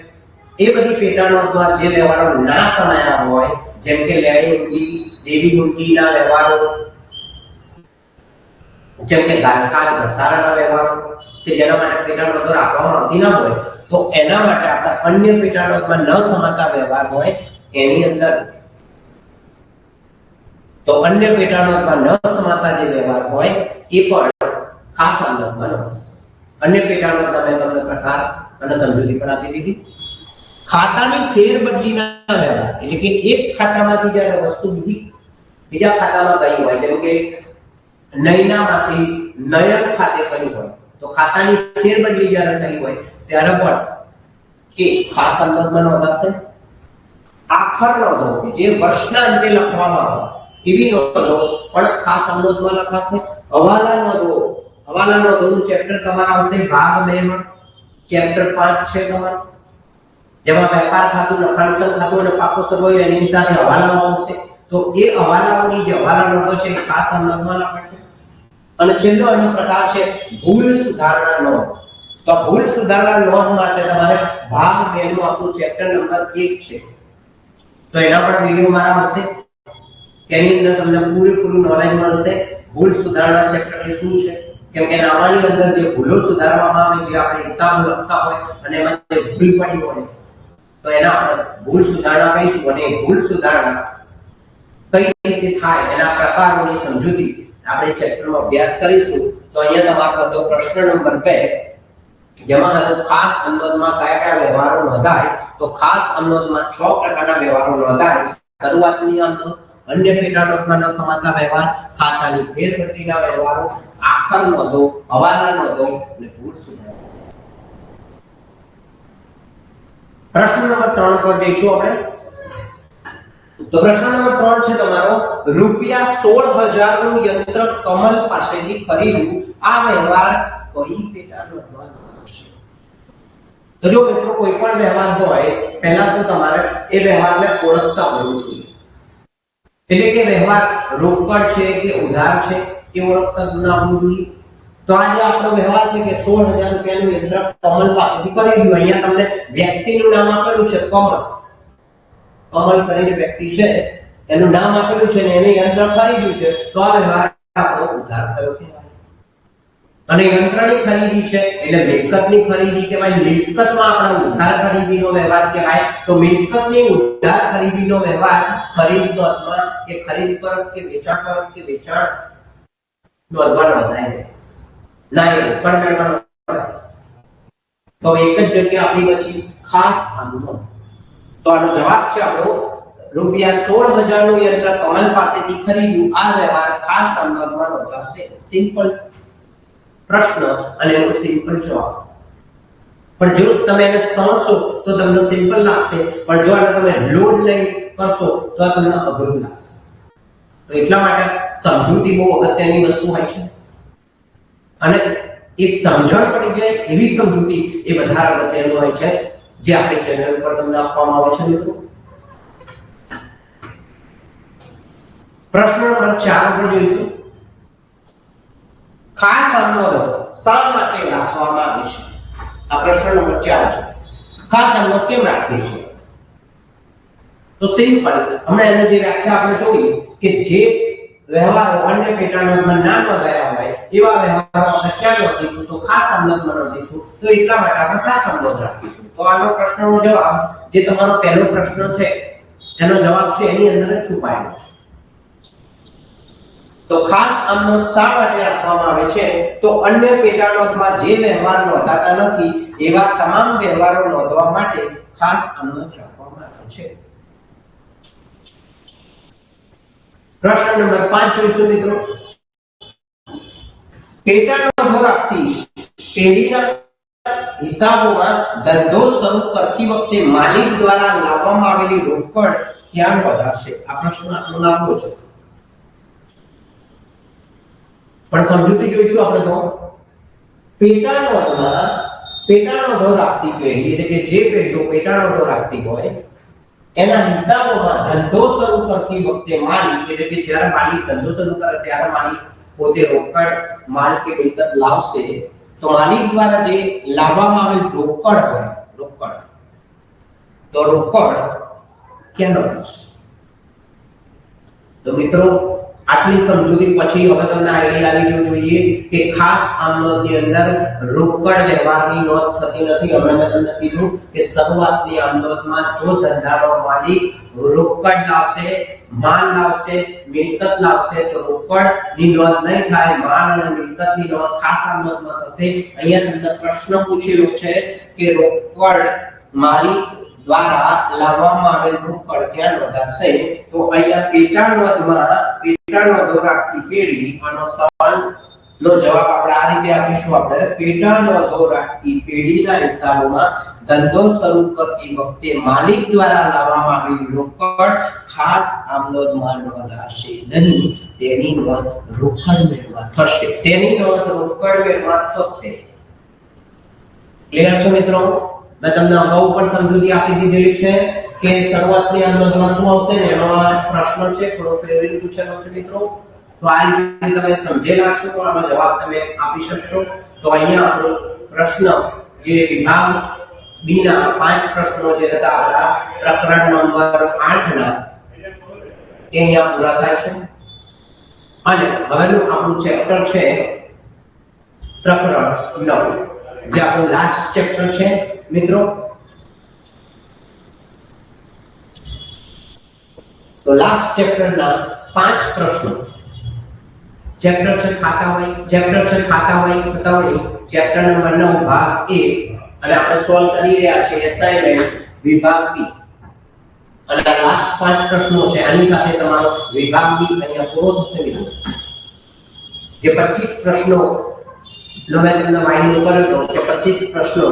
એ બધી પેટા નોંધમાં જે વ્યવહારો ના સમાયા હોય, જેમ કે લેણી હુંડી, દેવી હુંડીના વ્યવહારો, જેમ કે ગાયકાદ ઘસારાના વ્યવહારો કે જેના માટે પેટા નોંધો રાખવામાં આવતી ના હોય, તો એના માટે આપણે અન્ય પેટા નોંધમાં ન સમાતા વ્યવહાર હોય એની અંદર, તો અન્ય પેટા નોંધમાં ન સમાતા જે વ્યવહાર હોય એ પણ ખાસ આમનોંધમાં નોંધાશે. અન્ય પેટા નોંધના મેં તમને પ્રકાર અને સમજૂતી પણ આપી દીધી. ખાતાની ફેરબદલીના વ્યવહાર એટલે કે એક ખાતામાંથી જ્યારે વસ્તુ બીજા ખાતામાં ગઈ હોય, જેમ કે નયનામાંથી નયન ખાતે ગઈ હોય, તો ખાતાની ફેરબદલી જ્યારે થઈ હોય ત્યારે પણ એ ખાસ આમનોંધમાં નોંધાશે. આખર નોંધો કે જે વર્ષના અંતે લખવામાં આવે એવી નોંધો પણ ખાસ આમનોંધમાં લખાશે. હવાલા નોંધોનું ચેપ્ટર તમારા આવશે ભાગ 2 માં. ચેપ્ટર 5 છે તમારું, જેમાં વેપાર ખાતું, લખાણ ખાતું અને પાકો સરવૈયો એની સાથે હવાલાઓ આવશે. તો એ હવાલાઓની જે હવાલા નોંધો છે એ ખાસ આમનોંધમાં લખાશે. અને છેલ્લો એનો પ્રકાર છે ભૂલ સુધારણા નોંધ. તો ભૂલ સુધારણા નોંધ માટે તમારે ભાગ 2 નું આપણું ચેપ્ટર નંબર 1 છે, તો એના પણ વિડિયો મારા આવશે. તેની અંદર તમને પૂરેપૂરું નોલેજ મળશે ભૂલ સુધારણા ચેપ્ટર એટલે શું છે. કેમ કે નામાની અંદર જે ભૂલો સુધારવામાં આવે, જે આપણે હિસાબ લખતા હોય અને એમાં જે ભૂલ પડી હોય તો એના આપણે ભૂલ સુધારણા કહીશું. અને ભૂલ સુધારણા કઈ રીતે થાય એના પ્રકારોની સમજૂતી આપણે ચેપ્ટરમાં અભ્યાસ કરીશું. તો અહીંયા તમારો હતો પ્રશ્ન નંબર 2, જેમાં હતો ખાસ આમનોંધમાં કયા કયા વ્યવહારો નોંધાય. તો ખાસ આમનોંધમાં 6 પ્રકારના વ્યવહારો નોંધાય. શરૂઆતની આમનોંધ, અન્ય પેટા નોંધમાં ન સમાતા વ્યવહાર, ખાતાની ફેરબદલીના વ્યવહારો, આખર નોંધો, હવાલા નોંધો અને ભૂલ સુધારણા. પ્રશ્ન નંબર 3 પર જઈશું આપણે. તો પ્રશ્ન નંબર 3 છે તમારો રૂપિયા 16,000 નું યંત્ર કમલ પાસેથી ખરીદ્યું. આ વ્યવહાર કઈ પેટાનોંધમાં નોંધાશે? તો જો મિત્રો કોઈ પણ વ્યવહાર હોય પહેલા તો તમારે એ વ્યવહારને ઓળખતા હોવું જોઈએ. એટલે કે વ્યવહાર રોકડ છે કે ઉધાર છે એ ઓળખતા ના હોવું જોઈએ. તો આજે આપણો વ્યવહાર છે કે 16000 રૂપિયાનું યંત્ર કમલ પાસેથી ખરીદ્યું. અહીંયા તમને વ્યક્તિનું નામ આપેલું છે કમલ. કમલ કરીને વ્યક્તિ છે એનું નામ આપેલું છે ને એને યંત્ર ખરીદ્યું છે, તો આ વ્યવહાર આપણો ઉધાર થયો કહેવાય. અને યંત્રની ખરીદી છે એટલે મિલકતની ખરીદી કહેવાય. મિલકતમાં આપણે ઉધાર ખરીદીનો વ્યવહાર કહેવાય. તો મિલકતની ઉધાર ખરીદીનો વ્યવહાર ખરીદ નોંધમાં કે ખરીદ પરત કે વેચાણ પરત કે વેચાણ નોંધમાં નોંધાય નહીં. ના એ રોકડ મેળવવાનો. તો એક જ જગ્યા આપણી બચી ખાસ આનું. તો આનો જવાબ છે આપણો રૂપિયા 16000 નું યંત્ર કમલ પાસેથી ખરીદ્યું. આ વ્યવહાર ખાસ આમનોંધમાં નોંધાશે. સિમ્પલ પ્રશ્ન અને એનો સિમ્પલ જવાબ. પણ જો તમે એને સમજશો તો તમને સિમ્પલ લાગશે, પણ જો આને તમે લોડ લઈ કરશો તો આ તમને અઘરું લાગશે. તો એટલા માટે સમજૂતી બહુ અગત્યની વસ્તુ હોય છે અને એ સમજણ પડી જાય એવી સમજૂતી એ વધારે અગત્યનું હોય છે જે આપણી ચેનલ પર તમને આપવામાં આવે છે. મિત્રો પ્રશ્ન નંબર 4 પર જોઈશું. ખાસ આમનોંધો શા માટે રાખવામાં આવે છે? આ પ્રશ્ન નંબર 4 છે. ખાસ આમનોંધ કેમ રાખવી છે? તો સિમ્પલ, હમણાં એનો જે વ્યાખ્યા આપણે જોઈ કે જે વ્યવહારો અન્ય પેટાનોંધમાં ના નોંધાયા હોય એવા વ્યવહારો આપણે ક્યાં નોંધીશું? તો ખાસ આમનોંધમાં નોંધીશું. તો એટલા માટે આપણે ખાસ આમનોંધ રાખીશું. તો આનો પ્રશ્નનો જવાબ જે તમારો પહેલો પ્રશ્ન છે એનો જવાબ છે એની અંદર જ છુપાયેલો છે. તો ખાસ આમનોંધ શા માટે રાખવામાં આવે છે? તો અન્ય પેટાનોંધમાં જે વ્યવહાર નોંધાતા નથી એવા તમામ વ્યવહારો નોંધવા માટે ખાસ આમનોંધ રાખવામાં આવે છે. પ્રશ્ન નંબર 5 જોઈશું મિત્રો. પેટાનોંધો રાખતી પેઢીના હિસાબોમાં ધંધો શરૂ કરતી વખતે માલિક દ્વારા લાવવામાં આવેલી રોકડ ક્યાં વધારશે? આ પ્રશ્ન આટલો લાંબો છે પણ સમજૂતી જોઈશું આપણે. તો પેટાનોંધો રાખતી પેઢી એટલે કે જે પેઢીઓ પેટાનોંધો રાખતી હોય એના હિસાબોમાં ધંધો શરૂ કરતી વખતે માલિક એટલે કે જ્યારે માલિક ધંધો શરૂ કરે ત્યારે માલિક પોતે રોકડ માલ કે મિલકત લાવશે, તો માલિક દ્વારા જે લાવવામાં આવેલ રોકડ હોય તો રોકડ ક્યાં નોંધાશે? તો મિત્રો આટલી સમજૂતી પછી હવે તમને આઈડિયા આવી જવો જોઈએ કે ખાસ આમનોંધની અંદર રોકડ વ્યવહારની નોંધ થતી નથી. હમણાં મેં તમને કીધું કે શરૂઆતની આમનોંધમાં જો ધંધાનો માલિક રોકડ લાવશે, માલ લાવશે, મિલકત લાવશે તો રોકડની નોંધ નહીં થાય, માલ અને મિલકતની નોંધ ખાસ આમનોંધમાં થશે. અહીંયા તમને પ્રશ્ન પૂછેલો છે કે રોકડ માલિક દ્વારા લાવવામાં આવેલ રોકડ ક્યાં નોંધાશે? તો અહીંયા પેટાનોંધો રાખતી પેઢી, આનો સવાલનો જવાબ આપણે આ રીતે આપીશું. આપણે પેટાનોંધો રાખતી પેઢીના હિસાબોમાં ધંધો શરૂ કરતી વખતે માલિક દ્વારા લાવવામાં આવેલી રોકડ ખાસ આમનોંધમાં નોંધાશે નહીં, તેની નોંધ રોકડ મેળમાં થશે. ક્લિયર છે મિત્રો? મેં તમને અગાઉ પણ સમજૂતી આપી દીધેલી છે કે શરૂઆતની આમનોંધમાં શું આવશે ને એનો આ પ્રશ્ન છે, થોડો ફેવરિટ પૂછેલો છે મિત્રો. તો આ રીતે તમે સમજેલા છો તો આનો જવાબ તમે આપી શકશો. તો અહીંયા આપણો પ્રશ્ન જે વિભાગ બી ના 5 પ્રશ્નો જે હતા આપણા પ્રકરણ નંબર 8 ના એ અહીંયા પૂરા થાય છે. અને હવેનું આપણું ચેપ્ટર છે પ્રકરણ 9 જે આપણું લાસ્ટ ચેપ્ટર છે મિત્રો. તો લાસ્ટ ચેપ્ટર ના 5 પ્રશ્નો. ચેપ્ટર છે ખાતાવહી, ચેપ્ટર નંબર 9 ભાગ A અને આપણે સોલ્વ કરી રહ્યા છીએ એસાઇનમેન્ટ વિભાગ B. અને આ લાસ્ટ 5 પ્રશ્નો છે. આની સાથે તમારો વિભાગ B અહીંયા પૂરો થશે મિત્રો. જે 25 પ્રશ્નો નો મેં તમને વાઇન કર્યો કે 25 પ્રશ્નો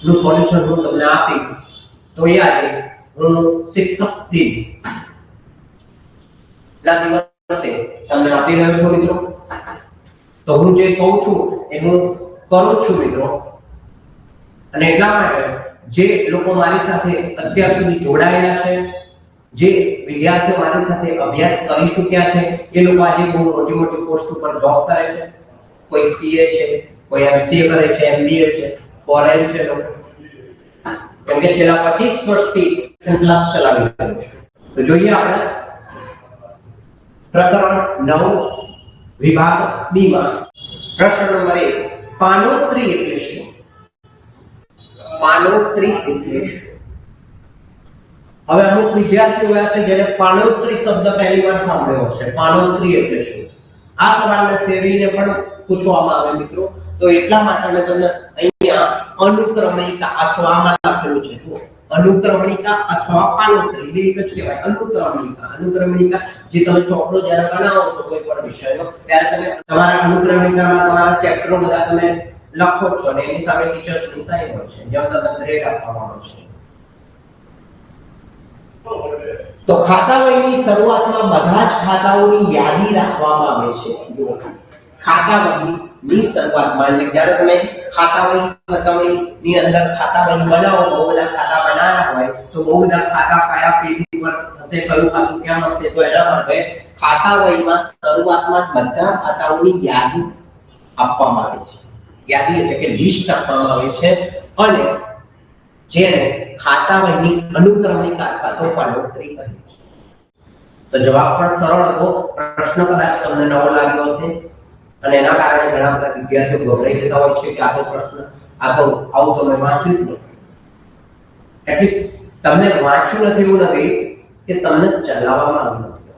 નું સોલ્યુશન હું તમને આપીશ. તો યાદ હું શિક્ષક દિન ના દિવસે તમને આપી રહ્યો છું મિત્રો. તો હું જે કહું છું એનું કરું છું મિત્રો, અને એટલા માટે જે લોકો મારી સાથે અત્યાર સુધી જોડાયેલા છે, જે વિદ્યાર્થીઓ મારી સાથે અભ્યાસ કરી ચૂક્યા છે, એ લોકો આજે બહુ મોટી મોટી પોસ્ટ ઉપર જોબ કરે છે. કોઈ સીએ છે, કોઈ એમસીએ કરે છે, એમબીએ છે, ફોરેન છે લોકો, કેમ કે છેલ્લા 25 વર્ષથી ક્લાસ ચલાવી રહ્યો છે. તો જોઈએ આપણે પ્રકરણ 9 વિભાગ બી માં પ્રશ્ન નંબર 1, પાનોત્રી એટલે શું? પાનોત્રી એટલે શું? હવે અમુક વિદ્યાર્થીઓ એવા છે જેને પાનોત્રી શબ્દ પહેલી વાર સાંભળ્યો હશે. પાનોત્રી એટલે શું? આ સવાલને ફેરવીને પણ પૂછવામાં આવે મિત્રો, તો એટલા માટે મેં તમને અહીંયા અનુક્રમણિકા અથવા આમાં લખેલું છે, જુઓ, અનુક્રમણિકા અથવા પાનોત્રી બે એક જ કહેવાય. અનુક્રમણિકા જે તમે ચોપડો જ્યારે બનાવો છો કોઈ પણ વિષયનો, ત્યારે તમે તમારા અનુક્રમણિકામાં તમારા ચેપ્ટરો બધા તમે લખો છો ને એની સામે ટીચર્સની સાઈન હોય છે, જેમાં તમને ગ્રેડ આપવામાં આવે છે. તો ખાતા વહીની શરૂઆતમાં બધા જ ખાતાઓની યાદી રાખવામાં આવે છે. જો ખાતા વહીની શરૂઆતમાં જ્યારે તમે ખાતા વહી ખતમણીની અંદર ખાતા વહી બનાવો, બહુ બધા ખાતા બનાવ્યા હોય તો બહુ બધા ખાતા કયા પેજ પર હશે, કયું ખાતું ક્યાં હશે, તો એના માટે ખાતા વહીમાં શરૂઆતમાં બધા ખાતાઓની યાદી આપવામાં આવે છે. યાદી એટલે કે લિસ્ટ આપવામાં આવે છે, અને જેને ખાતા વહીની અનુક્રમણિકા અથવા તો પાનોત્રી કહે છે. તો જવાબ પણ સરળ હતો. પ્રશ્ન કદાચ તમને નવો લાગ્યો હશે અને એના કારણે ઘણા બધા વિદ્યાર્થીઓ ગભરાઈ જતા હોય છે કે આ તો પ્રશ્ન, આ તો આવું તમે વાંચ્યું જ નથી. એટલીસ્ટ તમને વાંચ્યું નથી એવું નથી કે તમને ચલાવવામાં આવ્યું નથી.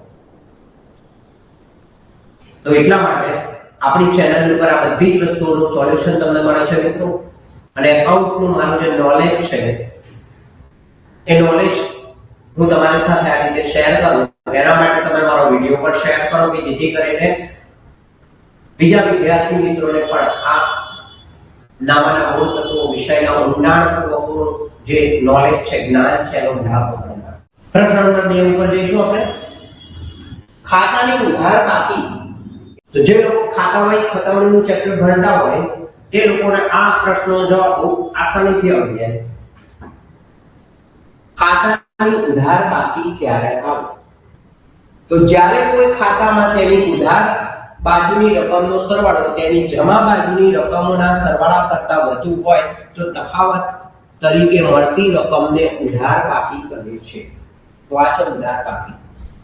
તો એટલા માટે આપણી ચેનલ ઉપર આ બધી જ વસ્તુઓનું સોલ્યુશન તમને મળે છે મિત્રો. અને એકાઉન્ટનું મારું જે નોલેજ છે એ નોલેજ હું તમારી સાથે આ રીતે શેર કરું, એના માટે તમે મારો વિડિયો પર શેર કરો કે જેથી કરીને બીજા વિદ્યાર્થી મિત્રોને પણ આ નામાના મૂળ તત્વો વિષયના ઊંડાણપૂર્વકનું જે નોલેજ છે, જ્ઞાન છે, એનો લાભ મળે. પ્રશ્ન નંબર 2 ઉપર જઈશું આપણે. ખાતાની ઉધાર બાકી. તો જે લોકો ખાતા વહી ખતમણીનું ચેપ્ટર ભણતા હોય એ લોકોને આ પ્રશ્નનો જવાબ આસાનીથી આવી જાય. ખાતાની ઉધાર બાકી ક્યારે આવે? તો જ્યારે કોઈ ખાતામાં તેની ઉધાર બાજુની રકમનો સરવાળો તેની જમા બાજુની રકમોના સરવાળા કરતા વધુ હોય તો તફાવત તરીકે મળતી રકમને ઉધાર બાકી કહે છે. તો આ છે ઉધાર બાકી.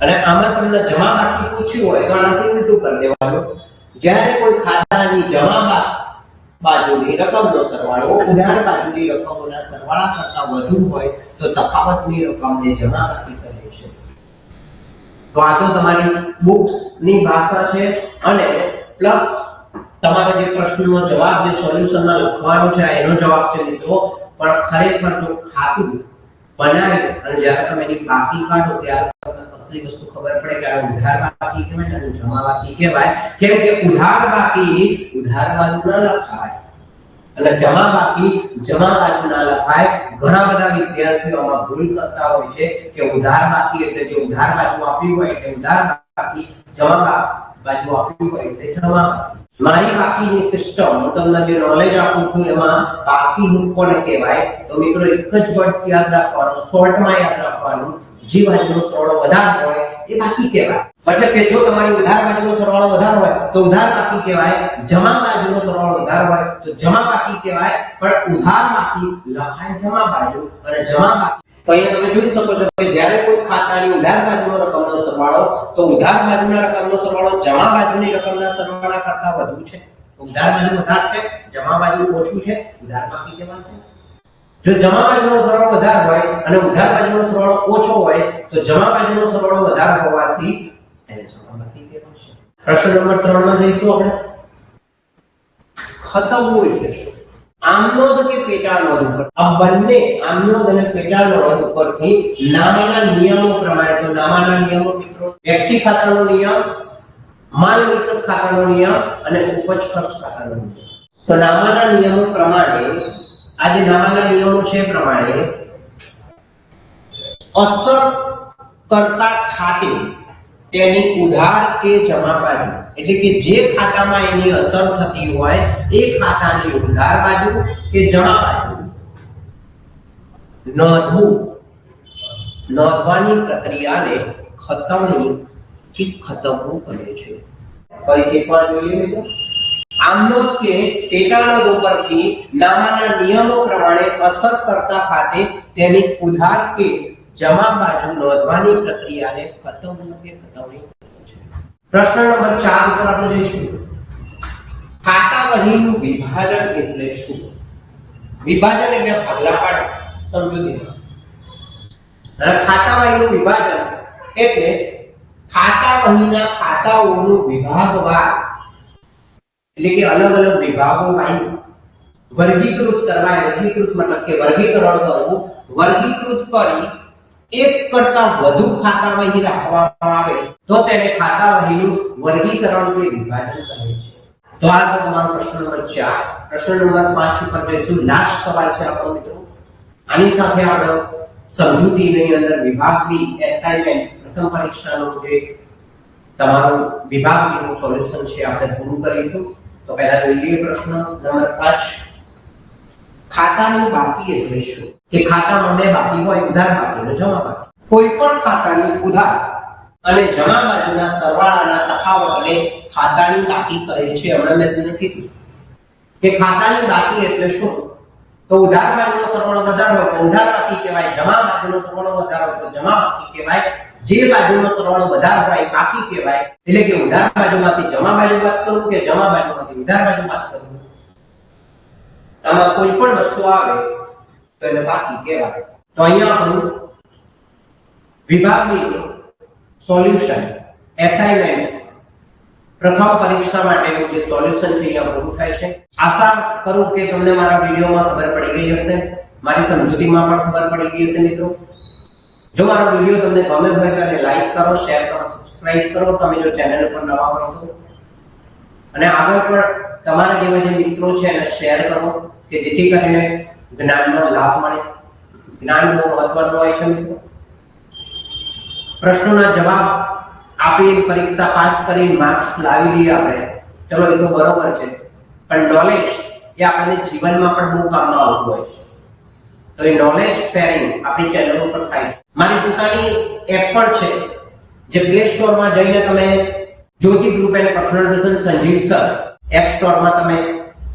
અને આમાં તમને જમા બાકી પૂછ્યું હોય તો આનાથી ઉલટું કરી દેવાનું. જ્યારે કોઈ ખાતાની જમા બાજુની રકમનો સરવાળો ઉધાર બાજુની રકમોના સરવાળા કરતા વધુ હોય તો તફાવતની રકમને જમા બાકી કહે છે. તો આ તો તમારી બુક્સ ની ભાષા છે, અને પ્લસ તમારે જે પ્રશ્નનો જવાબ જે સોલ્યુશનમાં લખવાનો છે એનો જવાબ છે મિત્રો. પણ ખરેખર જો ખાતું બનાવી અને જ્યારે તમે એની બાકી કાઢો ત્યારે તમને અસલી વસ્તુ ખબર પડે કે આ ઉધાર બાકી કહેવાય અને જમા બાકી કહેવાય. કેમ કે ઉધાર બાકી ઉધાર બાજુ ના લખાય અને જમા બાકી જમા બાજુ ના લખાય. ઘણા બધા વિદ્યાર્થીઓ આમાં ભૂલ કરતા હોય છે કે ઉધાર બાકી એટલે જે ઉધાર બાજુ આપી હોય એટલે ઉધાર બાકી, જમા બાજુ આપી હોય એટલે જમા બાકી. મારી બાકીની સિસ્ટમ હું તમને જે નોલેજ આપું છું એમાં બાકી હું કોને કહેવાય? તો મિત્રો એક જ વર્ડ યાદ રાખવાનું, શોર્ટમાં યાદ રાખવાનું. જે બાજુનો સરવાળો વધારે હોય એ બાકી કહેવાય. મતલબ કે જો તમારી ઉધાર બાજુનો સરવાળો વધારે હોય તો ઉધાર બાકી કહેવાય, જમા બાજુનો સરવાળો વધારે હોય તો જમા બાકી કહેવાય. પણ ઉધાર બાકી લખાય જમા બાજુ અને જમા બાકી. તો અહીંયા તમે જોઈ શકો છો કે જ્યારે કોઈ ખાતાની ઉધાર બાજુનો રકમનો સરવાળો તો ઉધાર બાજુના રકમનો સરવાળો જમા બાજુની રકમના સરવાળા કરતા વધુ છે. ઉધાર બાજુ વધારે છે, જમા બાજુ ઓછું છે, ઉધાર બાકી કહેવાશે. જો જમા બાજુનો સરવાળો વધારે હોય અને ઉધાર બાજુનો સરવાળો ઓછો હોય તો જમા બાજુનો સરવાળો વધારે હોવાથી એને જમા બાકી કહેવાશે. પ્રશ્ન નંબર 3 માં જઈશું આપણે. ખતમવું એટલે શું? આમનોંધ કે પેટાનોંધ ઉપર આ બંને આમનોંધ અને પેટાનોંધ ઉપરથી નામાના નિયમો પ્રમાણે, તો નામાના નિયમો મિત્રો વ્યક્તિ ખાતાનો નિયમ, માલ મિલકત ખાતાનો નિયમ અને ઉપજ ખર્ચ ખાતાનો નિયમ. તો નામાના નિયમો પ્રમાણે આ જે નામાના નિયમો છે પ્રમાણે અસર કરતા ખાતે તેની ઉધાર કે જમા બાજુ, એટલે કે જે ખાતામાં એની અસર થતી હોય એ ખાતાની ઉધાર બાજુ કે જમા બાજુ નોંધવાની પ્રક્રિયાને ખતવણી કે ખતવવું કહે છે. ફરીથી એકવાર જોઈએ મિત્રો. આમ નોંધ કે પેટાનોંધ ઉપરથી નામાના નિયમો પ્રમાણે અસર કરતા ખાતે તેની ઉધાર કે જમા બાજુ નોંધવાની પ્રક્રિયાને ખતવવું કે ખતવણી કહે છે. પ્રશ્ન નંબર 4 ઉપર આપણે જોઈશું. ખાતા વહીનું વિભાજન એટલે શું? વિભાજન એટલે ભાગલા પાડવું સમજૂતીમાં. અને ખાતા વહીનું વિભાજન એટલે ખાતા વહીના ખાતાઓનું વિભાગવાર, એટલે કે અલગ અલગ વિભાગો વાઇઝ વર્ગીકૃત કરવા. વર્ગીકૃત મતલબ કે વર્ગીકરણ કરવું. વર્ગીકૃત કરી એક કરતા વધુ ખાતા વહી રાખવામાં આવે તો તેને ખાતા વહીનું વર્ગીકરણ કે વિભાજન કહે છે. તો આ તો તમારો પ્રશ્ન નંબર 4. પ્રશ્ન નંબર 5 ઉપર જઈશું. લાસ્ટ સવાલ છે આપણો મિત્રો. આની સાથે આપણે સમજૂતીની અંદર વિભાગ બી એસાઇનમેન્ટ પ્રથમ પરીક્ષાનું જે તમારું વિભાગ બીનું સોલ્યુશન છે આપણે પૂરું કરીશું. તો પહેલા જોઈ લઈએ પ્રશ્ન નંબર 5. ખાતાની બાકી એટલે શું? કે ખાતામાં બે બાકી હોય, ઉધાર બાકી અને જમા બાકી. કોઈ પણ ખાતાની ઉધાર અને જમા બાજુના સરવાળાના તફાવતને ખાતાની બાકી કહે છે. હમણાં મેં તમને કીધું કે ખાતાની બાકી એટલે શું? તો ઉધાર બાજુનો સરવાળો વધારે હોય તો ઉધાર બાકી કહેવાય, જમા બાજુનો સરવાળો વધારે હોય તો જમા બાકી કહેવાય, જે બાજુનો સરવાળો વધારે હોય એ બાકી કહેવાય. એટલે કે ઉધાર બાજુમાંથી જમા બાજુ બાદ કરવું કે જમા બાજુમાંથી ઉધાર બાજુ બાદ કરવું, આમાં કોઈ પણ વસ્તુ આવે તો એને બાકી કહેવાય. તો અહીંયા આપણું વિભાગનું સોલ્યુશન એસાઇનમેન્ટ પ્રથમ પરીક્ષા માટેનું જે સોલ્યુશન છે અહીંયા પૂરું થાય છે. આશા કરું કે તમને મારા વિડિયોમાં ખબર પડી ગઈ હશે, મારી સમજૂતીમાં પણ ખબર પડી ગઈ હશે મિત્રો. જો મારો વિડિયો તમને ગમે હોય તો એને લાઈક કરો, શેર કરો, સબસ્ક્રાઇબ કરો તમે જો ચેનલ પર નવા હોય તો. અને આગળ પણ તમારા જેવા જે મિત્રો છે એને શેર કરો કે જેથી કરીને જ્ઞાનનો લાભ મળે. જ્ઞાન બહુ મહત્વનું હોય છે મિત્રો. પ્રશ્નોના જવાબ આપી પરીક્ષા પાસ કરી માર્ક્સ લાવી લઈએ આપણે, ચલો એ તો બરોબર છે, પણ નોલેજ એ આપણને જીવનમાં પણ બહુ કામમાં આવતું હોય છે. તો એ નોલેજ શેરિંગ આપણી ચેનલ ઉપર થાય. મારી પોતાની એપ પણ છે જે પ્લે સ્ટોરમાં જઈને તમે Jyoti group and personal tuition Sanjeev sir app સ્ટોરમાં તમે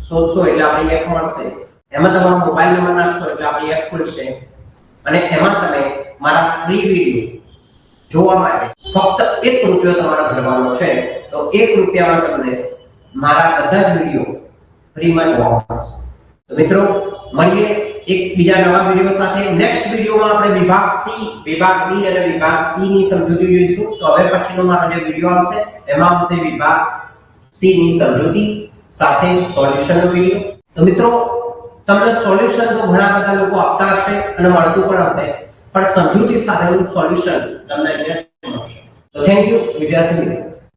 શોધશો એટલે આપણી એપ મળશે. એમાં તમારો મોબાઈલ નંબર નાખશો એટલે આપણી એપ ખુલશે અને એમાં તમે મારા ફ્રી વિડિયો જોવા માટે ફક્ત 1 રૂપિયો તમારે ભરવાનો છે. તો 1 રૂપિયામાં તમને મારા બધા જ વિડિયો ફ્રીમાં જોવા મળશે. તો મિત્રો મળીએ એક બીજા નવા વિડિયો સાથે. નેક્સ્ટ વિડિયોમાં આપણે વિભાગ સી, વિભાગ બી અને વિભાગ ઈ ની સમજૂતી જોઈશું. તો હવે પછીનો મારો જે વિડિયો આવશે એમાં આવશે વિભાગ સી ની સમજૂતી સાથે સોલ્યુશનનો વિડિયો. તો મિત્રો તમને સોલ્યુશન તો ઘણા બધા લોકો આપતા હશે અને મળતું પણ હશે, પણ સમજૂતી સાથેનું સોલ્યુશન તમને અહીંયા મળશે. તો થેન્ક યુ વિદ્યાર્થી મિત્રો.